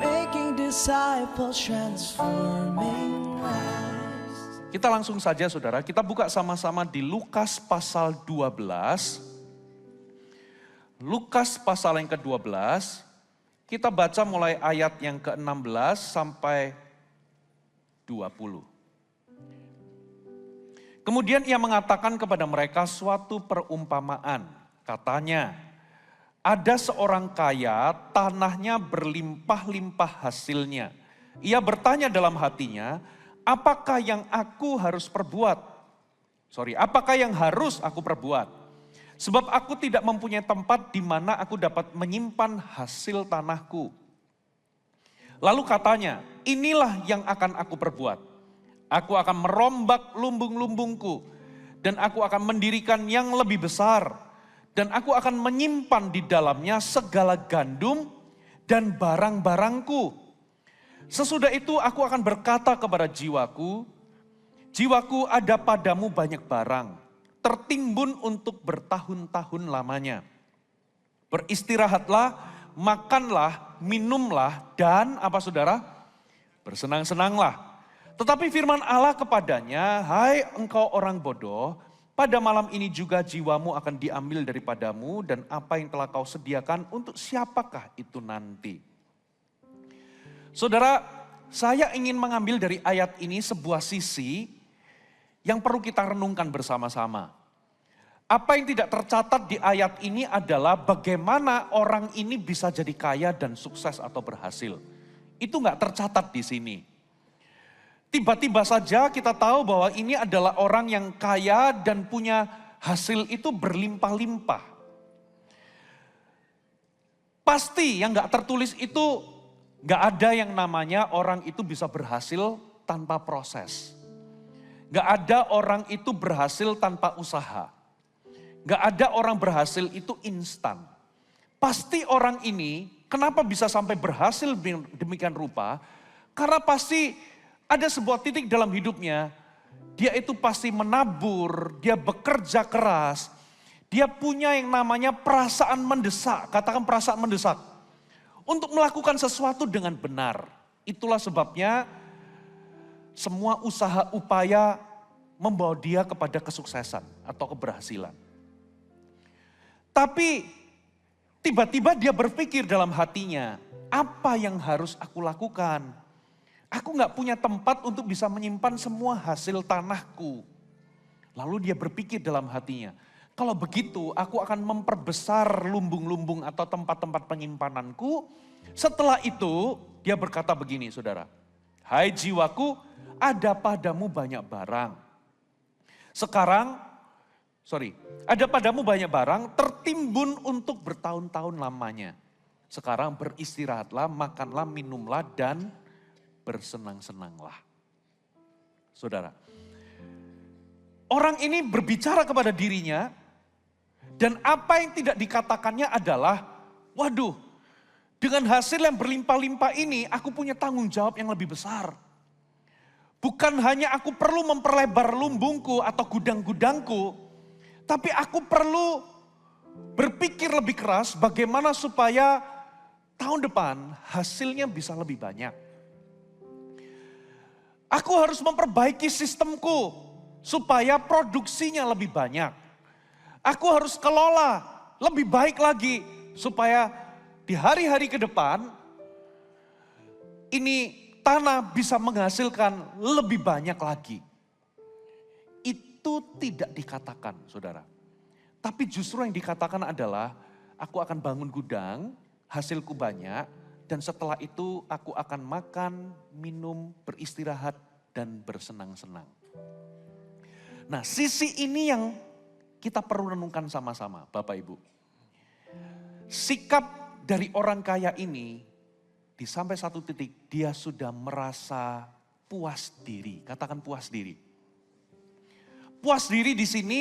making disciples, transforming lives. Kita langsung saja saudara, kita buka sama-sama di Lukas pasal 12. Lukas pasal yang ke-12, kita baca mulai ayat yang ke-16 sampai 20. Kemudian ia mengatakan kepada mereka suatu perumpamaan. Katanya, ada seorang kaya, tanahnya berlimpah-limpah hasilnya. Ia bertanya dalam hatinya, apakah yang harus aku perbuat? Sebab aku tidak mempunyai tempat di mana aku dapat menyimpan hasil tanahku. Lalu katanya, inilah yang akan aku perbuat. Aku akan merombak lumbung-lumbungku dan aku akan mendirikan yang lebih besar. Dan aku akan menyimpan di dalamnya segala gandum dan barang-barangku. Sesudah itu aku akan berkata kepada jiwaku, jiwaku ada padamu banyak barang, tertimbun untuk bertahun-tahun lamanya. Beristirahatlah, makanlah, minumlah, dan apa saudara? Bersenang-senanglah. Tetapi firman Allah kepadanya, hai engkau orang bodoh, pada malam ini juga jiwamu akan diambil daripadamu dan apa yang telah kau sediakan untuk siapakah itu nanti? Saudara, saya ingin mengambil dari ayat ini sebuah sisi yang perlu kita renungkan bersama-sama. Apa yang tidak tercatat di ayat ini adalah bagaimana orang ini bisa jadi kaya dan sukses atau berhasil. Itu nggak tercatat di sini. Tiba-tiba saja kita tahu bahwa ini adalah orang yang kaya dan punya hasil itu berlimpah-limpah. Pasti yang nggak tertulis itu nggak ada yang namanya orang itu bisa berhasil tanpa proses. Nggak ada orang itu berhasil tanpa usaha. Nggak ada orang berhasil itu instan. Pasti orang ini kenapa bisa sampai berhasil demikian rupa? Karena pasti ada sebuah titik dalam hidupnya, dia itu pasti menabur, dia bekerja keras, dia punya yang namanya perasaan mendesak, katakan perasaan mendesak, untuk melakukan sesuatu dengan benar. Itulah sebabnya semua usaha upaya membawa dia kepada kesuksesan atau keberhasilan. Tapi tiba-tiba dia berpikir dalam hatinya, apa yang harus aku lakukan? Aku gak punya tempat untuk bisa menyimpan semua hasil tanahku. Lalu dia berpikir dalam hatinya, kalau begitu aku akan memperbesar lumbung-lumbung atau tempat-tempat penyimpananku. Setelah itu dia berkata begini saudara, hai jiwaku ada padamu banyak barang. Ada padamu banyak barang tertimbun untuk bertahun-tahun lamanya. Sekarang beristirahatlah, makanlah, minumlah dan bersenang-senanglah. Saudara, orang ini berbicara kepada dirinya dan apa yang tidak dikatakannya adalah, waduh, dengan hasil yang berlimpah-limpah ini aku punya tanggung jawab yang lebih besar. Bukan hanya aku perlu memperlebar lumbungku atau gudang-gudangku, tapi aku perlu berpikir lebih keras bagaimana supaya tahun depan hasilnya bisa lebih banyak. Aku harus memperbaiki sistemku supaya produksinya lebih banyak. Aku harus kelola lebih baik lagi supaya di hari-hari ke depan ini tanah bisa menghasilkan lebih banyak lagi. Itu tidak dikatakan saudara. Tapi justru yang dikatakan adalah aku akan bangun gudang, hasilku banyak. Dan setelah itu aku akan makan, minum, beristirahat, dan bersenang-senang. Nah sisi ini yang kita perlu renungkan sama-sama Bapak Ibu. Sikap dari orang kaya ini, di sampai satu titik dia sudah merasa puas diri. Katakan puas diri. Puas diri di sini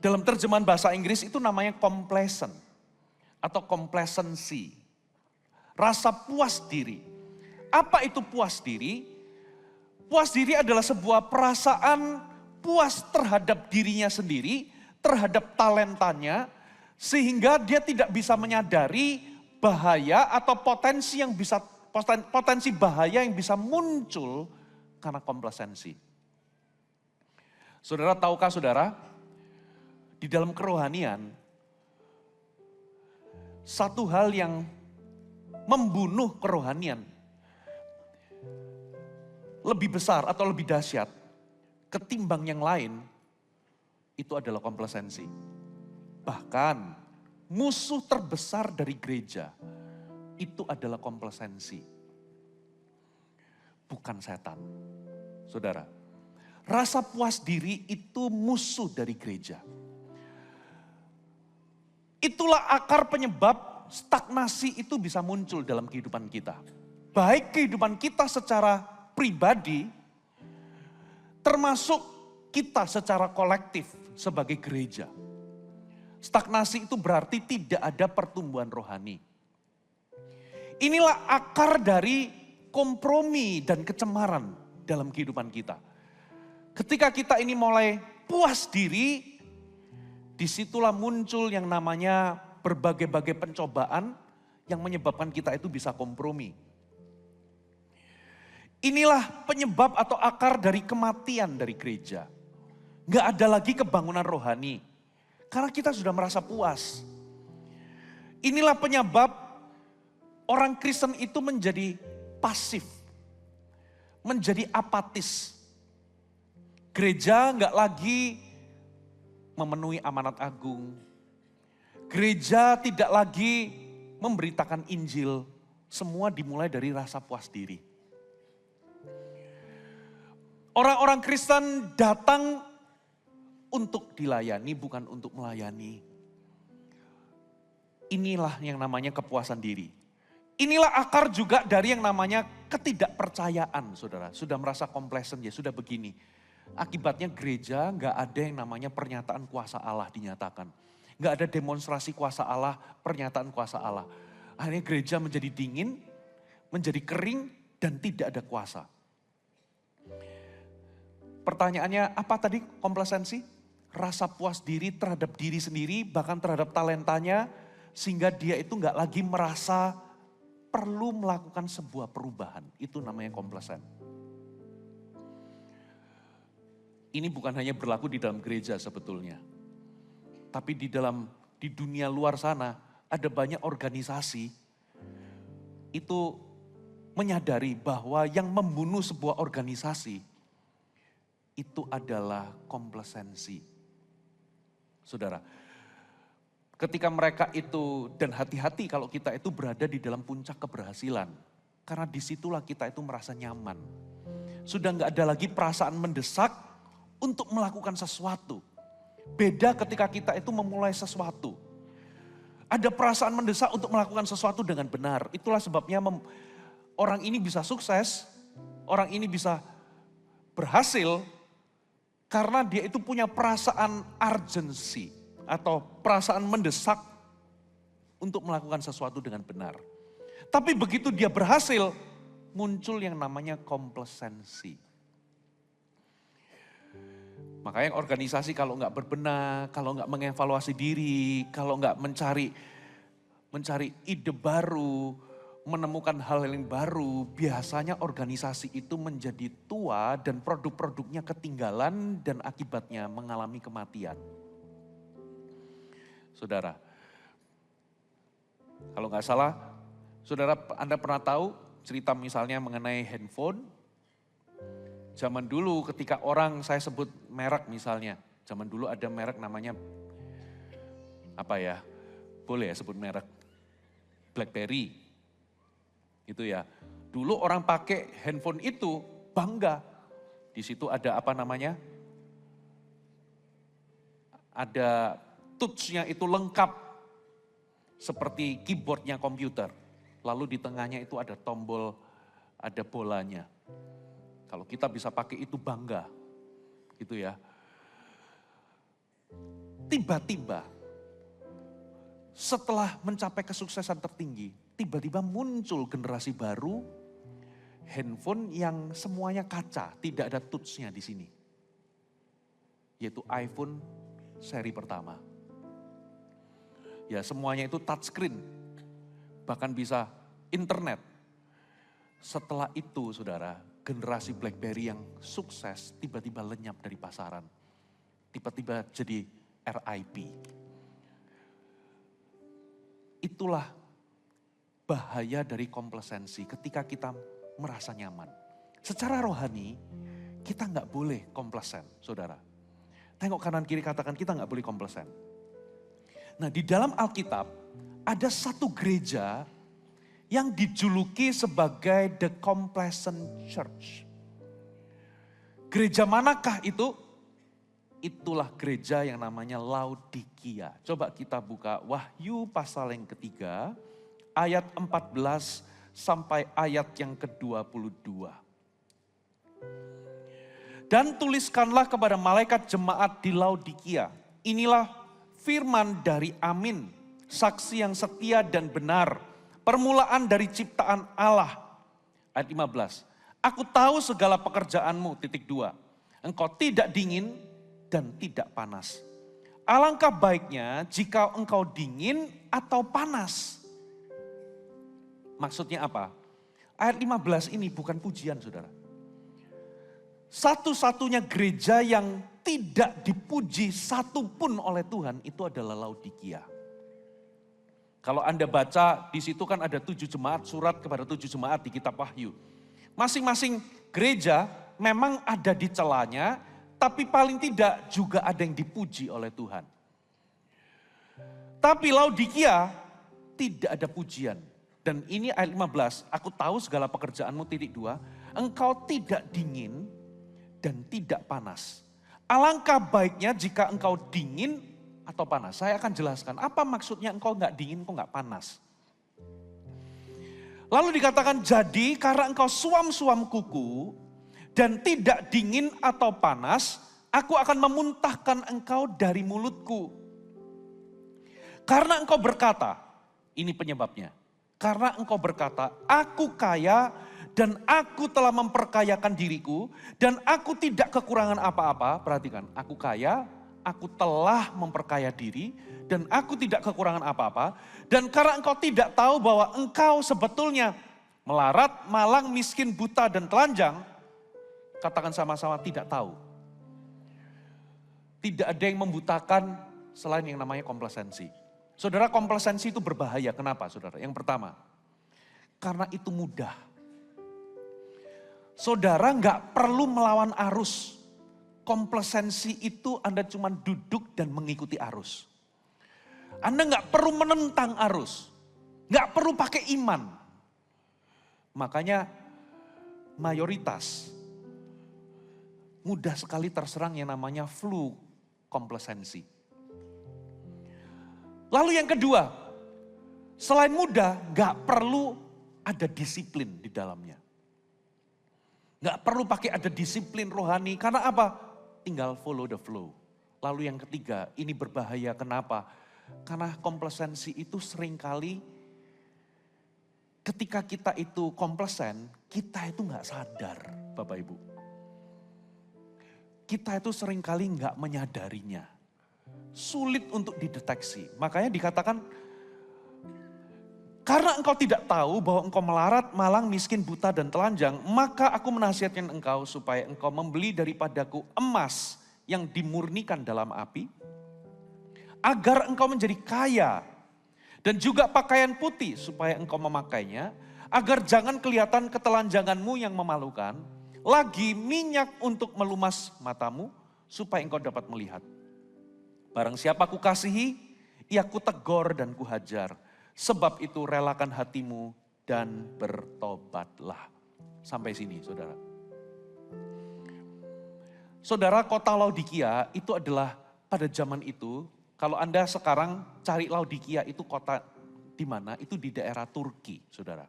dalam terjemahan bahasa Inggris itu namanya complacent atau complacency. Rasa puas diri. Apa itu puas diri? Puas diri adalah sebuah perasaan puas terhadap dirinya sendiri, terhadap talentanya, sehingga dia tidak bisa menyadari bahaya atau potensi bahaya yang bisa muncul karena komplasensi. Saudara, tahukah saudara, di dalam kerohanian, satu hal yang membunuh kerohanian lebih besar atau lebih dahsyat ketimbang yang lain, itu adalah komplasensi. Bahkan musuh terbesar dari gereja itu adalah komplasensi. Bukan setan. Saudara, rasa puas diri itu musuh dari gereja. Itulah akar penyebab stagnasi itu bisa muncul dalam kehidupan kita. Baik kehidupan kita secara pribadi, termasuk kita secara kolektif sebagai gereja. Stagnasi itu berarti tidak ada pertumbuhan rohani. Inilah akar dari kompromi dan kecemaran dalam kehidupan kita. Ketika kita ini mulai puas diri, disitulah muncul yang namanya berbagai-bagai pencobaan yang menyebabkan kita itu bisa kompromi. Inilah penyebab atau akar dari kematian dari gereja. Nggak ada lagi kebangunan rohani. Karena kita sudah merasa puas. Inilah penyebab orang Kristen itu menjadi pasif. Menjadi apatis. Gereja nggak lagi memenuhi amanat agung. Gereja tidak lagi memberitakan Injil. Semua dimulai dari rasa puas diri. Orang-orang Kristen datang untuk dilayani, bukan untuk melayani. Inilah yang namanya kepuasan diri. Inilah akar juga dari yang namanya ketidakpercayaan, saudara. Sudah merasa komplesen, ya sudah begini. Akibatnya gereja nggak ada yang namanya pernyataan kuasa Allah dinyatakan. Nggak ada demonstrasi kuasa Allah, pernyataan kuasa Allah. Akhirnya gereja menjadi dingin, menjadi kering, dan tidak ada kuasa. Pertanyaannya, apa tadi komplasensi? Rasa puas diri terhadap diri sendiri, bahkan terhadap talentanya, sehingga dia itu nggak lagi merasa perlu melakukan sebuah perubahan. Itu namanya komplesen. Ini bukan hanya berlaku di dalam gereja sebetulnya. Tapi di dunia luar sana, ada banyak organisasi itu menyadari bahwa yang membunuh sebuah organisasi itu adalah komplasensi. Saudara, ketika mereka itu, dan hati-hati kalau kita itu berada di dalam puncak keberhasilan. Karena disitulah kita itu merasa nyaman. Sudah nggak ada lagi perasaan mendesak untuk melakukan sesuatu. Beda ketika kita itu memulai sesuatu. Ada perasaan mendesak untuk melakukan sesuatu dengan benar. Itulah sebabnya orang ini bisa sukses, orang ini bisa berhasil, karena dia itu punya perasaan urgency atau perasaan mendesak untuk melakukan sesuatu dengan benar. Tapi begitu dia berhasil, muncul yang namanya komplasensi. Makanya organisasi kalau nggak berbenah, kalau nggak mengevaluasi diri, kalau nggak mencari ide baru, menemukan hal yang baru, biasanya organisasi itu menjadi tua dan produk-produknya ketinggalan dan akibatnya mengalami kematian. Saudara, kalau nggak salah, saudara Anda pernah tahu cerita misalnya mengenai handphone? Zaman dulu ketika orang, saya sebut merek misalnya, zaman dulu ada merek namanya, apa ya, boleh ya sebut merek, BlackBerry. Gitu ya. Dulu orang pakai handphone itu bangga. Di situ ada apa namanya? Ada touch-nya itu lengkap. Seperti keyboardnya komputer. Lalu di tengahnya itu ada tombol, ada bolanya. Kalau kita bisa pakai itu bangga. Gitu ya. Tiba-tiba setelah mencapai kesuksesan tertinggi, tiba-tiba muncul generasi baru, handphone yang semuanya kaca, tidak ada touch-nya di sini. Yaitu iPhone seri pertama. Ya semuanya itu touchscreen. bahkan bisa internet. Setelah itu saudara, generasi BlackBerry yang sukses tiba-tiba lenyap dari pasaran. Tiba-tiba jadi RIP. Itulah bahaya dari komplasensi ketika kita merasa nyaman. Secara rohani, kita nggak boleh komplasen, saudara. Tengok kanan kiri, katakan kita nggak boleh komplasen. Nah, di dalam Alkitab ada satu gereja yang dijuluki sebagai The Complacent Church. Gereja manakah itu? Itulah gereja yang namanya Laodikia. Coba kita buka Wahyu pasal yang ketiga, ayat 14 sampai ayat yang ke-22. Dan tuliskanlah kepada malaikat jemaat di Laodikia. Inilah firman dari Amin, saksi yang setia dan benar, permulaan dari ciptaan Allah. Ayat 15. Aku tahu segala pekerjaanmu, titik 2. Engkau tidak dingin dan tidak panas. Alangkah baiknya jika engkau dingin atau panas. Maksudnya apa? Ayat 15 ini bukan pujian, saudara. Satu-satunya gereja yang tidak dipuji satupun oleh Tuhan itu adalah Laodikia. Kalau Anda baca di situ kan ada 7 jemaat, surat kepada 7 jemaat di kitab Wahyu. Masing-masing gereja memang ada di celanya, tapi paling tidak juga ada yang dipuji oleh Tuhan. Tapi Laodikia tidak ada pujian. Dan ini ayat 15, aku tahu segala pekerjaanmu, titik 2, engkau tidak dingin dan tidak panas. Alangkah baiknya jika engkau dingin atau panas. Saya akan jelaskan apa maksudnya engkau nggak dingin, engkau nggak panas. Lalu dikatakan jadi karena engkau suam-suam kuku dan tidak dingin atau panas, aku akan memuntahkan engkau dari mulutku. Karena engkau berkata, ini penyebabnya. Karena engkau berkata, aku kaya dan aku telah memperkayakan diriku dan aku tidak kekurangan apa-apa. Perhatikan, aku kaya, aku telah memperkaya diri dan aku tidak kekurangan apa-apa. Dan karena engkau tidak tahu bahwa engkau sebetulnya melarat, malang, miskin, buta dan telanjang, katakan sama-sama tidak tahu. Tidak ada yang membutakan selain yang namanya komplasensi. Saudara, komplasensi itu berbahaya. Kenapa, saudara? Yang pertama, karena itu mudah. Saudara nggak perlu melawan arus. Komplasensi itu Anda cuma duduk dan mengikuti arus. Anda nggak perlu menentang arus. Nggak perlu pakai iman. Makanya mayoritas mudah sekali terserang yang namanya flu komplasensi. Lalu yang kedua, selain mudah, nggak perlu ada disiplin di dalamnya. Nggak perlu pakai ada disiplin rohani, karena apa? Tinggal follow the flow. Lalu yang ketiga, ini berbahaya, kenapa? Karena komplasensi itu seringkali ketika kita itu komplesen, kita itu nggak sadar, Bapak Ibu. Kita itu seringkali nggak menyadarinya. Sulit untuk dideteksi. Makanya dikatakan, karena engkau tidak tahu bahwa engkau melarat, malang, miskin, buta, dan telanjang, maka aku menasihatkan engkau supaya engkau membeli daripadaku emas yang dimurnikan dalam api, agar engkau menjadi kaya, dan juga pakaian putih supaya engkau memakainya, agar jangan kelihatan ketelanjanganmu yang memalukan, lagi minyak untuk melumas matamu, supaya engkau dapat melihat. Barang siapa kukasihi, ia kutegur dan kuhajar. Sebab itu relakan hatimu dan bertobatlah. Sampai sini, saudara. Saudara, kota Laodikia itu adalah pada zaman itu, kalau Anda sekarang cari Laodikia itu kota di mana? Itu di daerah Turki, saudara.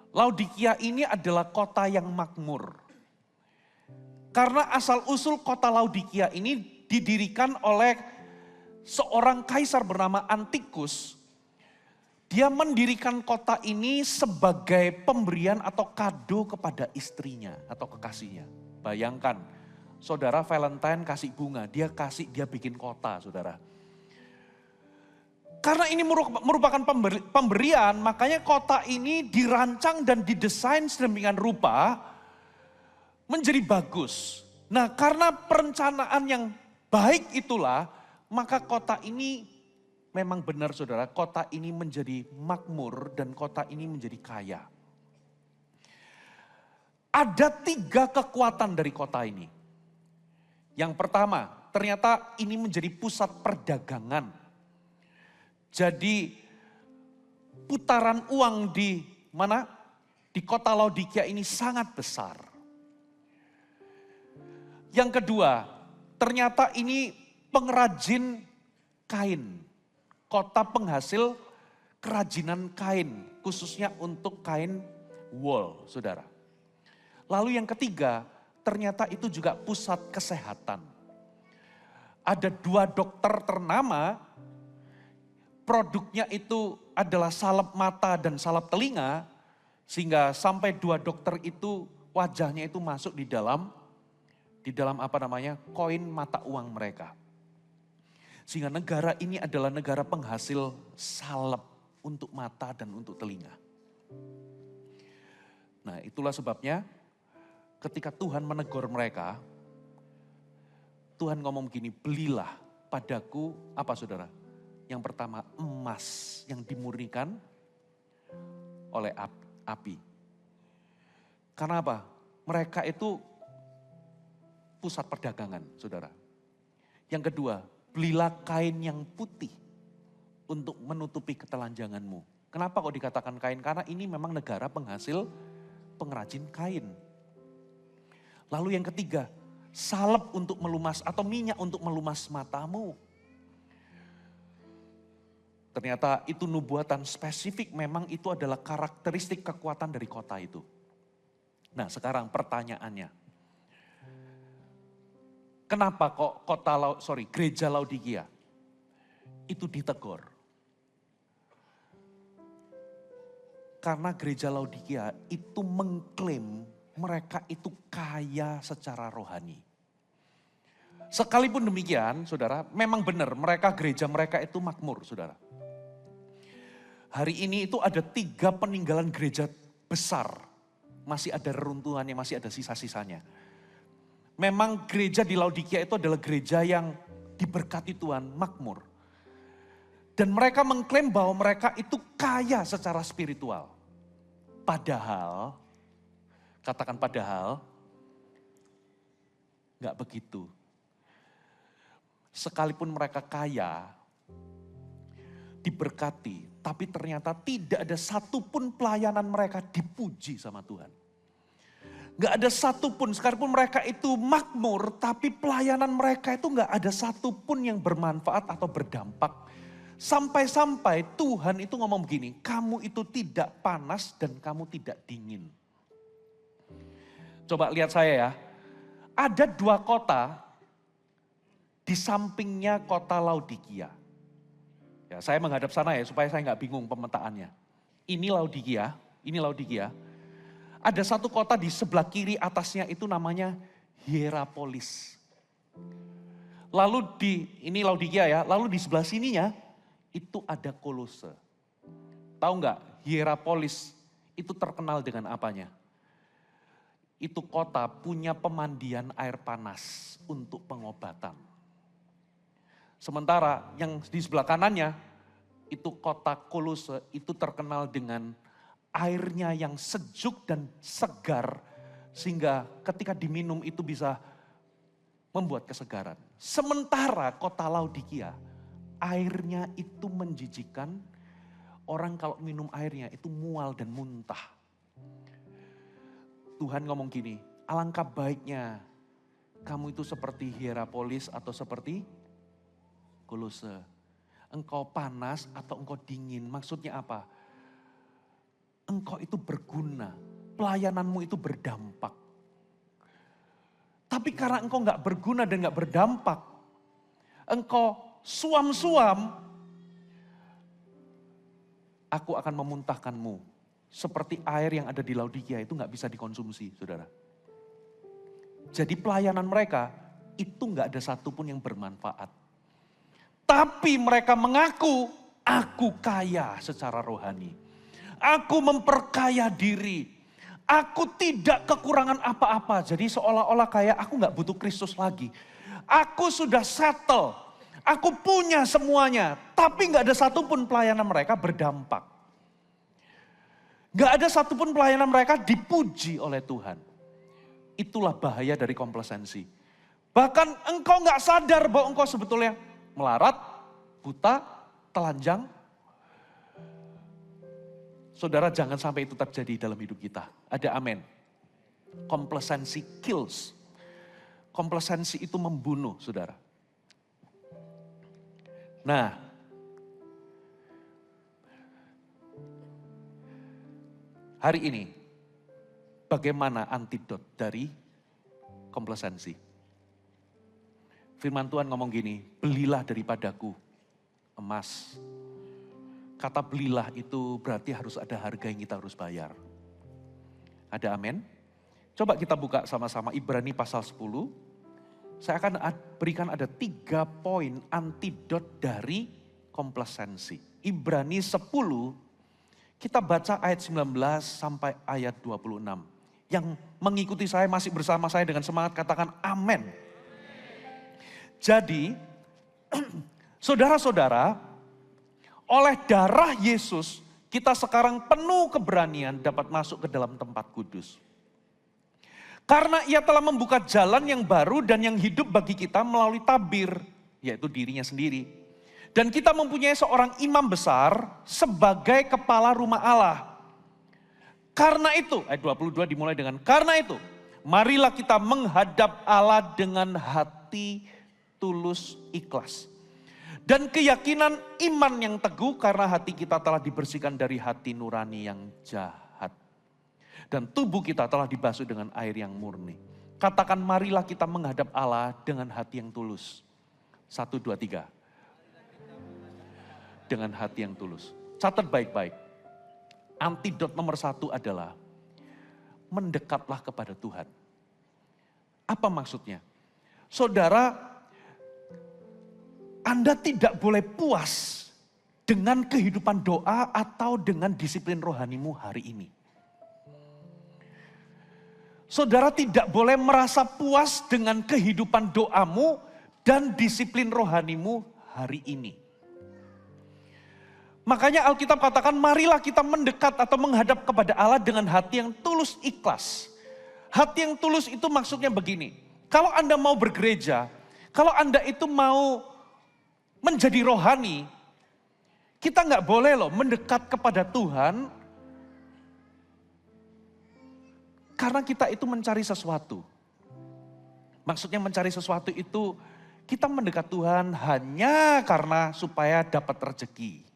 Laodikia ini adalah kota yang makmur. Karena asal-usul kota Laodikia ini didirikan oleh seorang kaisar bernama Antikus. Dia mendirikan kota ini sebagai pemberian atau kado kepada istrinya atau kekasihnya. Bayangkan, saudara Valentine kasih bunga, dia bikin kota, saudara. Karena ini merupakan pemberian, makanya kota ini dirancang dan didesain sedemikian rupa menjadi bagus. Nah, karena perencanaan yang baik itulah, maka kota ini memang benar saudara, kota ini menjadi makmur dan kota ini menjadi kaya. Ada 3 kekuatan dari kota ini. Yang pertama, ternyata ini menjadi pusat perdagangan. Jadi putaran uang di mana? Di kota Laodikia ini sangat besar. Yang kedua, ternyata ini pengrajin kain. Kota penghasil kerajinan kain, khususnya untuk kain wool, saudara. Lalu yang ketiga, ternyata itu juga pusat kesehatan. Ada 2 dokter ternama, produknya itu adalah salep mata dan salep telinga, sehingga sampai 2 dokter itu wajahnya itu masuk di dalam koin mata uang mereka. Sehingga negara ini adalah negara penghasil salep untuk mata dan untuk telinga. Nah, itulah sebabnya ketika Tuhan menegur mereka, Tuhan ngomong begini, belilah padaku apa saudara? Yang pertama, emas yang dimurnikan oleh api. Karena apa? Mereka itu pusat perdagangan, saudara. Yang kedua, belilah kain yang putih untuk menutupi ketelanjanganmu. Kenapa kok dikatakan kain? Karena ini memang negara penghasil pengrajin kain. Lalu yang ketiga, salep untuk melumas atau minyak untuk melumas matamu. Ternyata itu nubuatan spesifik, memang itu adalah karakteristik kekuatan dari kota itu. Nah, sekarang pertanyaannya. Kenapa kok gereja Laodikia itu ditegur? Karena gereja Laodikia itu mengklaim mereka itu kaya secara rohani. Sekalipun demikian, saudara, memang benar gereja mereka itu makmur, saudara. Hari ini itu ada 3 peninggalan gereja besar. Masih ada reruntuhannya, masih ada sisa-sisanya. Memang gereja di Laodikia itu adalah gereja yang diberkati Tuhan, makmur. Dan mereka mengklaim bahwa mereka itu kaya secara spiritual. Padahal, katakan padahal, enggak begitu. Sekalipun mereka kaya, diberkati, tapi ternyata tidak ada satupun pelayanan mereka dipuji sama Tuhan. Gak ada satupun, sekalipun mereka itu makmur, tapi pelayanan mereka itu gak ada satupun yang bermanfaat atau berdampak. Sampai-sampai Tuhan itu ngomong begini, kamu itu tidak panas dan kamu tidak dingin. Coba lihat saya ya, ada 2 kota di sampingnya kota Laodikia. Ya, saya menghadap sana ya supaya saya nggak bingung pemetaannya. Ini Laodikia. Ada 1 kota di sebelah kiri atasnya itu namanya Hierapolis. Lalu ini Laodikia ya, lalu di sebelah sininya itu ada Kolose. Tahu nggak Hierapolis itu terkenal dengan apanya? Itu kota punya pemandian air panas untuk pengobatan. Sementara yang di sebelah kanannya, itu kota Kolose itu terkenal dengan airnya yang sejuk dan segar. Sehingga ketika diminum itu bisa membuat kesegaran. Sementara kota Laodikia, airnya itu menjijikan. Orang kalau minum airnya itu mual dan muntah. Tuhan ngomong gini, alangkah baiknya kamu itu seperti Hierapolis atau seperti Kolose. Engkau panas atau engkau dingin, maksudnya apa? Engkau itu berguna, pelayananmu itu berdampak. Tapi karena engkau gak berguna dan gak berdampak, engkau suam-suam, aku akan memuntahkanmu. Seperti air yang ada di Laodikia itu gak bisa dikonsumsi, saudara. Jadi pelayanan mereka itu gak ada satupun yang bermanfaat. Tapi mereka mengaku Aku kaya secara rohani. Aku memperkaya diri. Aku tidak kekurangan apa-apa. Jadi seolah-olah kayak aku gak butuh Kristus lagi. Aku sudah settle. Aku punya semuanya. Tapi gak ada satupun pelayanan mereka berdampak. Gak ada satupun pelayanan mereka dipuji oleh Tuhan. Itulah bahaya dari komplasensi. Bahkan engkau gak sadar bahwa engkau sebetulnya melarat, buta, telanjang. Saudara, jangan sampai itu terjadi dalam hidup kita. Ada amin. Komplasensi kills. Komplasensi itu membunuh, saudara. Nah, hari ini bagaimana antidot dari komplasensi? Firman Tuhan ngomong gini, belilah daripadaku emas. Kata belilah itu berarti harus ada harga yang kita harus bayar. Ada amin? Coba kita buka sama-sama Ibrani pasal 10. Saya akan berikan ada 3 poin antidot dari komplasensi. Ibrani 10, kita baca ayat 19 sampai ayat 26. Yang mengikuti saya masih bersama saya dengan semangat katakan amin. Jadi, saudara-saudara, oleh darah Yesus, kita sekarang penuh keberanian dapat masuk ke dalam tempat kudus. Karena ia telah membuka jalan yang baru dan yang hidup bagi kita melalui tabir, yaitu dirinya sendiri. Dan kita mempunyai seorang imam besar sebagai kepala rumah Allah. Karena itu, ayat 22 dimulai dengan, karena itu, marilah kita menghadap Allah dengan hati tulus ikhlas. Dan keyakinan iman yang teguh karena hati kita telah dibersihkan dari hati nurani yang jahat. Dan tubuh kita telah dibasuh dengan air yang murni. Katakan marilah kita menghadap Allah dengan hati yang tulus. 1, 2, 3. Dengan hati yang tulus. Catat baik-baik. Antidot nomor 1 adalah mendekatlah kepada Tuhan. Apa maksudnya? Saudara, Anda tidak boleh puas dengan kehidupan doa atau dengan disiplin rohanimu hari ini. Saudara tidak boleh merasa puas dengan kehidupan doamu dan disiplin rohanimu hari ini. Makanya Alkitab katakan marilah kita mendekat atau menghadap kepada Allah dengan hati yang tulus ikhlas. Hati yang tulus itu maksudnya begini. Kalau Anda mau bergereja, kalau Anda itu mau menjadi rohani, kita nggak boleh loh mendekat kepada Tuhan karena kita itu mencari sesuatu. Maksudnya mencari sesuatu itu kita mendekat Tuhan hanya karena supaya dapat rezeki.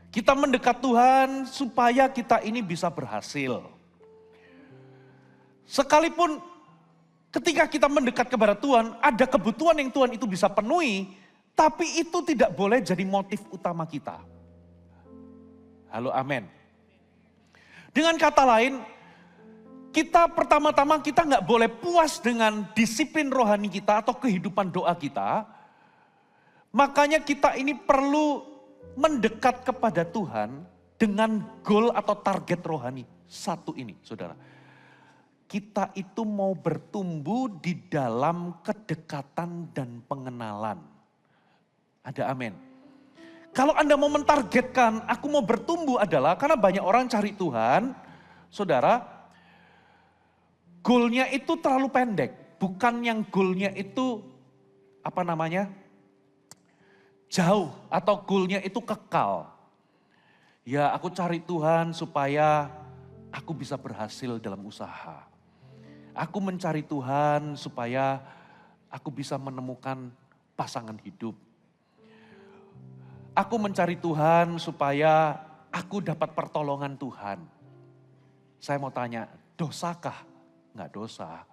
Kita mendekat Tuhan supaya kita ini bisa berhasil. Sekalipun ketika kita mendekat kepada Tuhan, ada kebutuhan yang Tuhan itu bisa penuhi, tapi itu tidak boleh jadi motif utama kita. Halo, amin. Dengan kata lain, kita pertama-tama kita nggak boleh puas dengan disiplin rohani kita atau kehidupan doa kita. Makanya kita ini perlu mendekat kepada Tuhan dengan goal atau target rohani. Satu ini, saudara. Kita itu mau bertumbuh di dalam kedekatan dan pengenalan. Ada amin. Kalau Anda mau mentargetkan, aku mau bertumbuh adalah karena banyak orang cari Tuhan, saudara, goalnya itu terlalu pendek. Bukan yang goalnya itu, jauh atau goalnya itu kekal. Ya aku cari Tuhan supaya aku bisa berhasil dalam usaha. Aku mencari Tuhan supaya aku bisa menemukan pasangan hidup. Aku mencari Tuhan supaya aku dapat pertolongan Tuhan. Saya mau tanya, dosakah? Enggak dosa.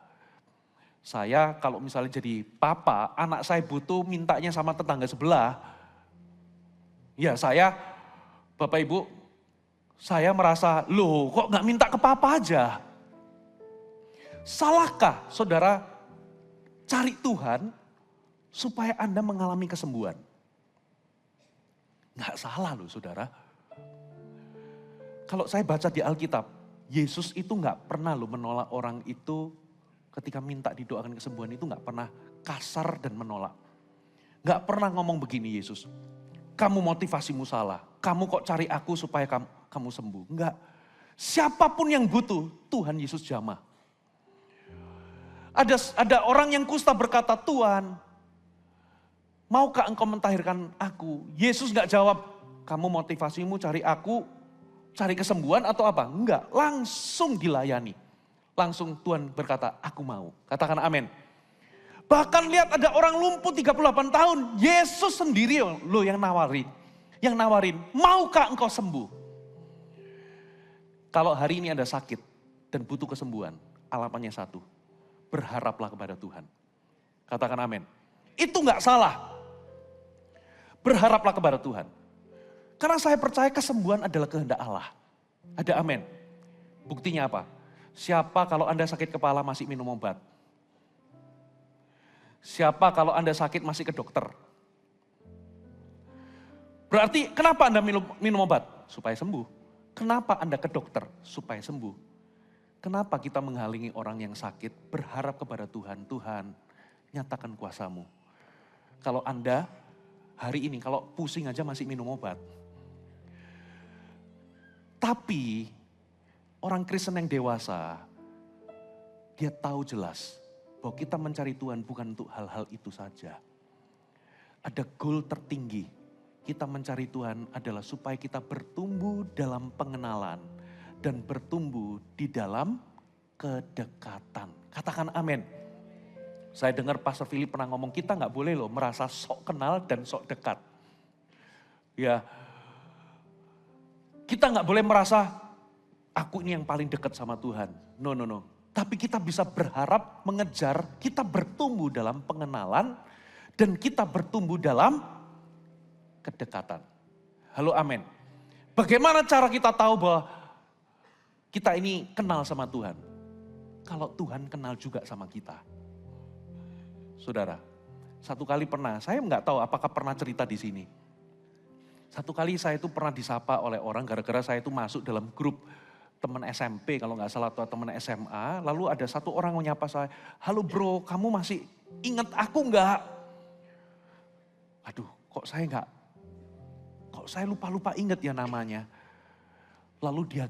Saya kalau misalnya jadi papa, anak saya butuh mintanya sama tetangga sebelah. Ya saya, Bapak Ibu, saya merasa, loh kok enggak minta ke papa aja? Salahkah saudara cari Tuhan supaya Anda mengalami kesembuhan? Nggak salah loh saudara. Kalau saya baca di Alkitab, Yesus itu nggak pernah loh menolak orang itu ketika minta didoakan kesembuhan itu nggak pernah kasar dan menolak. Nggak pernah ngomong begini Yesus, kamu motivasimu salah, kamu kok cari aku supaya kamu sembuh. Enggak, siapapun yang butuh, Tuhan Yesus jamah. Ada orang yang kusta berkata, Tuhan, maukah engkau mentahirkan aku? Yesus nggak jawab, kamu motivasimu cari aku, cari kesembuhan atau apa? Enggak, langsung dilayani. Langsung Tuhan berkata, aku mau. Katakan amin. Bahkan lihat ada orang lumpuh 38 tahun. Yesus sendiri loh yang nawarin. Yang nawarin, maukah engkau sembuh? Kalau hari ini Anda sakit dan butuh kesembuhan, alamannya satu. Berharaplah kepada Tuhan. Katakan amin. Itu nggak salah. Berharaplah kepada Tuhan. Karena saya percaya kesembuhan adalah kehendak Allah. Ada amin. Buktinya apa? Siapa kalau Anda sakit kepala masih minum obat? Siapa kalau Anda sakit masih ke dokter? Berarti kenapa Anda minum obat? Supaya sembuh. Kenapa Anda ke dokter? Supaya sembuh. Kenapa kita menghalangi orang yang sakit berharap kepada Tuhan? Tuhan, nyatakan kuasa-Mu. Kalau Anda hari ini kalau pusing aja masih minum obat. Tapi orang Kristen yang dewasa, dia tahu jelas bahwa kita mencari Tuhan bukan untuk hal-hal itu saja. Ada goal tertinggi. Kita mencari Tuhan adalah supaya kita bertumbuh dalam pengenalan dan bertumbuh di dalam kedekatan. Katakan amin. Saya dengar Pastor Philip pernah ngomong, kita nggak boleh loh merasa sok kenal dan sok dekat. Ya, kita nggak boleh merasa aku ini yang paling dekat sama Tuhan. No. Tapi kita bisa berharap mengejar, kita bertumbuh dalam pengenalan dan kita bertumbuh dalam kedekatan. Halo amin. Bagaimana cara kita tahu bahwa kita ini kenal sama Tuhan? Kalau Tuhan kenal juga sama kita. Saudara, satu kali pernah, saya nggak tahu apakah pernah cerita di sini. Satu kali saya itu pernah disapa oleh orang gara-gara saya itu masuk dalam grup teman SMP kalau nggak salah atau teman SMA. Lalu ada satu orang menyapa saya, halo bro, kamu masih ingat aku nggak? Aduh, kok saya lupa ingat ya namanya. Lalu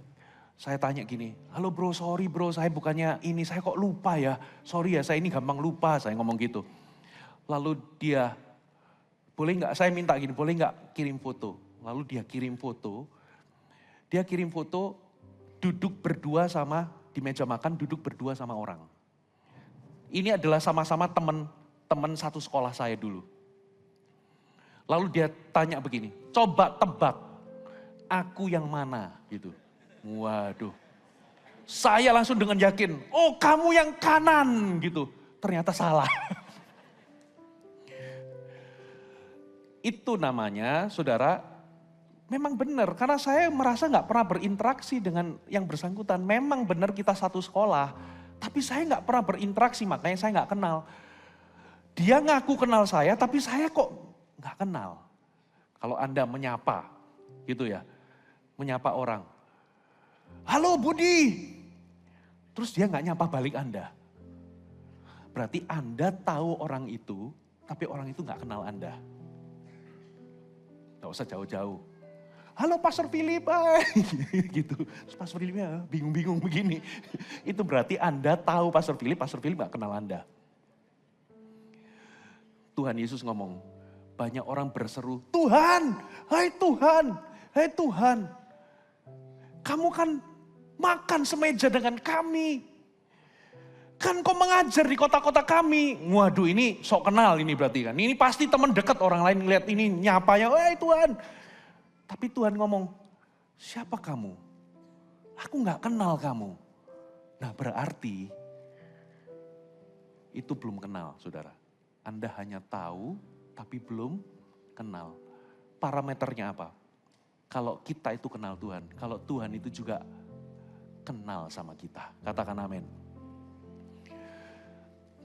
saya tanya gini, halo bro, sorry bro, saya bukannya ini, saya kok lupa ya. Sorry ya, saya ini gampang lupa, saya ngomong gitu. Lalu dia, boleh nggak, saya minta gini, boleh nggak kirim foto. Lalu dia kirim foto duduk berdua di meja makan, duduk berdua sama orang. Ini adalah sama-sama teman satu sekolah saya dulu. Lalu dia tanya begini, coba tebak, aku yang mana gitu. Waduh, saya langsung dengan yakin, oh kamu yang kanan gitu. Ternyata salah. Itu namanya saudara, memang benar. Karena saya merasa gak pernah berinteraksi dengan yang bersangkutan. Memang benar kita satu sekolah, tapi saya gak pernah berinteraksi, makanya saya gak kenal. Dia ngaku kenal saya, tapi saya kok gak kenal. Kalau Anda menyapa gitu ya, menyapa orang. Halo Budi. Terus dia gak nyapa balik Anda. Berarti Anda tahu orang itu, tapi orang itu gak kenal Anda. Gak usah jauh-jauh. Halo Pastor Philip, gitu. Pastor Philipnya bingung-bingung begini. Itu berarti Anda tahu Pastor Philip gak kenal Anda. Tuhan Yesus ngomong, banyak orang berseru, Tuhan, hai Tuhan, hai Tuhan. Kamu kan makan semeja dengan kami. Kan kau mengajar di kota-kota kami. Waduh ini sok kenal ini berarti kan. Ini pasti teman dekat orang lain ngeliat ini nyapanya, hai Tuhan. Tapi Tuhan ngomong, siapa kamu? Aku gak kenal kamu. Nah berarti itu belum kenal saudara. Anda hanya tahu tapi belum kenal. Parameternya apa? Kalau kita itu kenal Tuhan, kalau Tuhan itu juga kenal sama kita. Katakan amin.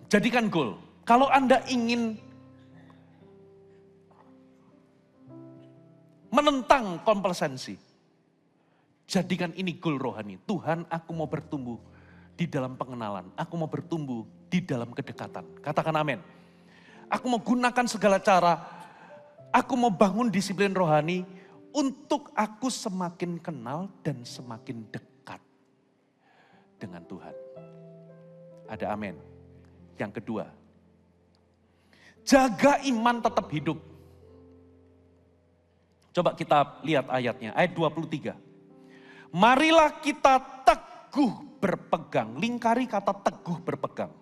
Jadikan goal. Kalau Anda ingin menentang komplasensi. Jadikan ini goal rohani. Tuhan, aku mau bertumbuh di dalam pengenalan. Aku mau bertumbuh di dalam kedekatan. Katakan amin. Aku mau gunakan segala cara. Aku mau bangun disiplin rohani untuk aku semakin kenal dan semakin dekat dengan Tuhan. Ada amin. Yang kedua, jaga iman tetap hidup. Coba kita lihat ayatnya, ayat 23. Marilah kita teguh berpegang, lingkari kata teguh berpegang.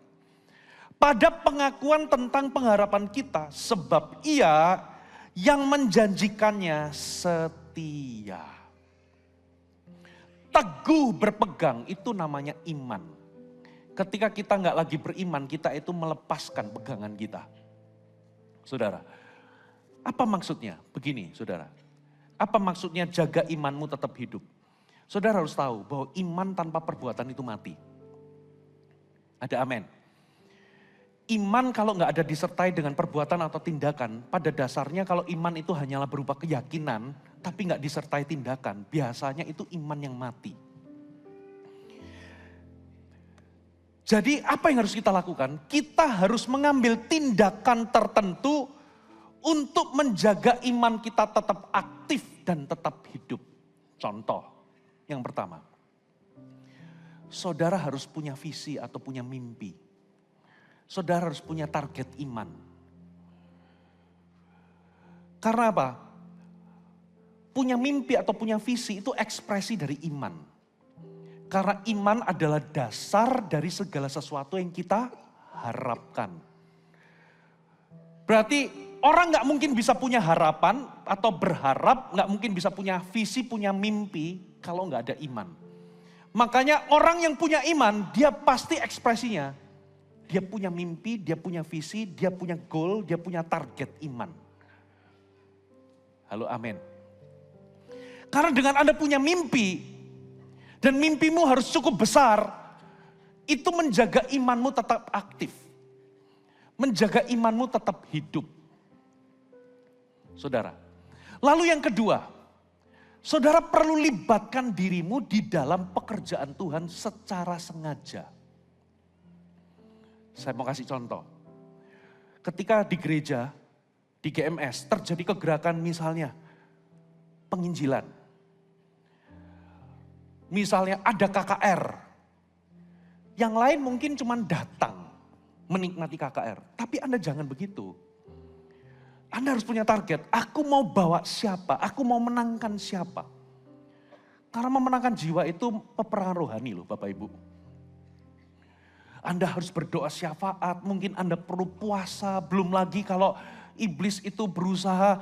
Pada pengakuan tentang pengharapan kita, sebab Ia yang menjanjikannya setia. Teguh berpegang itu namanya iman. Ketika kita nggak lagi beriman, kita itu melepaskan pegangan kita. Saudara, apa maksudnya? Begini saudara, apa maksudnya jaga imanmu tetap hidup? Saudara harus tahu bahwa iman tanpa perbuatan itu mati. Ada amin. Iman kalau nggak ada disertai dengan perbuatan atau tindakan, pada dasarnya kalau iman itu hanyalah berupa keyakinan, tapi nggak disertai tindakan, biasanya itu iman yang mati. Jadi apa yang harus kita lakukan? Kita harus mengambil tindakan tertentu untuk menjaga iman kita tetap aktif dan tetap hidup. Contoh, yang pertama, saudara harus punya visi atau punya mimpi. Saudara harus punya target iman. Karena apa? Punya mimpi atau punya visi itu ekspresi dari iman. Karena iman adalah dasar dari segala sesuatu yang kita harapkan. Berarti orang gak mungkin bisa punya harapan atau berharap, gak mungkin bisa punya visi, punya mimpi kalau gak ada iman. Makanya orang yang punya iman, dia pasti ekspresinya. Dia punya mimpi, dia punya visi, dia punya goal, dia punya target iman. Halo amin. Karena dengan Anda punya mimpi, dan mimpimu harus cukup besar, itu menjaga imanmu tetap aktif. Menjaga imanmu tetap hidup. Saudara. Lalu yang kedua, saudara perlu libatkan dirimu di dalam pekerjaan Tuhan secara sengaja. Saya mau kasih contoh. Ketika di gereja, di GMS terjadi kegerakan misalnya penginjilan. Misalnya ada KKR. Yang lain mungkin cuma datang menikmati KKR. Tapi Anda jangan begitu. Anda harus punya target. Aku mau bawa siapa? Aku mau menangkan siapa? Karena memenangkan jiwa itu peperangan rohani loh Bapak Ibu. Anda harus berdoa syafaat, mungkin Anda perlu puasa, belum lagi kalau iblis itu berusaha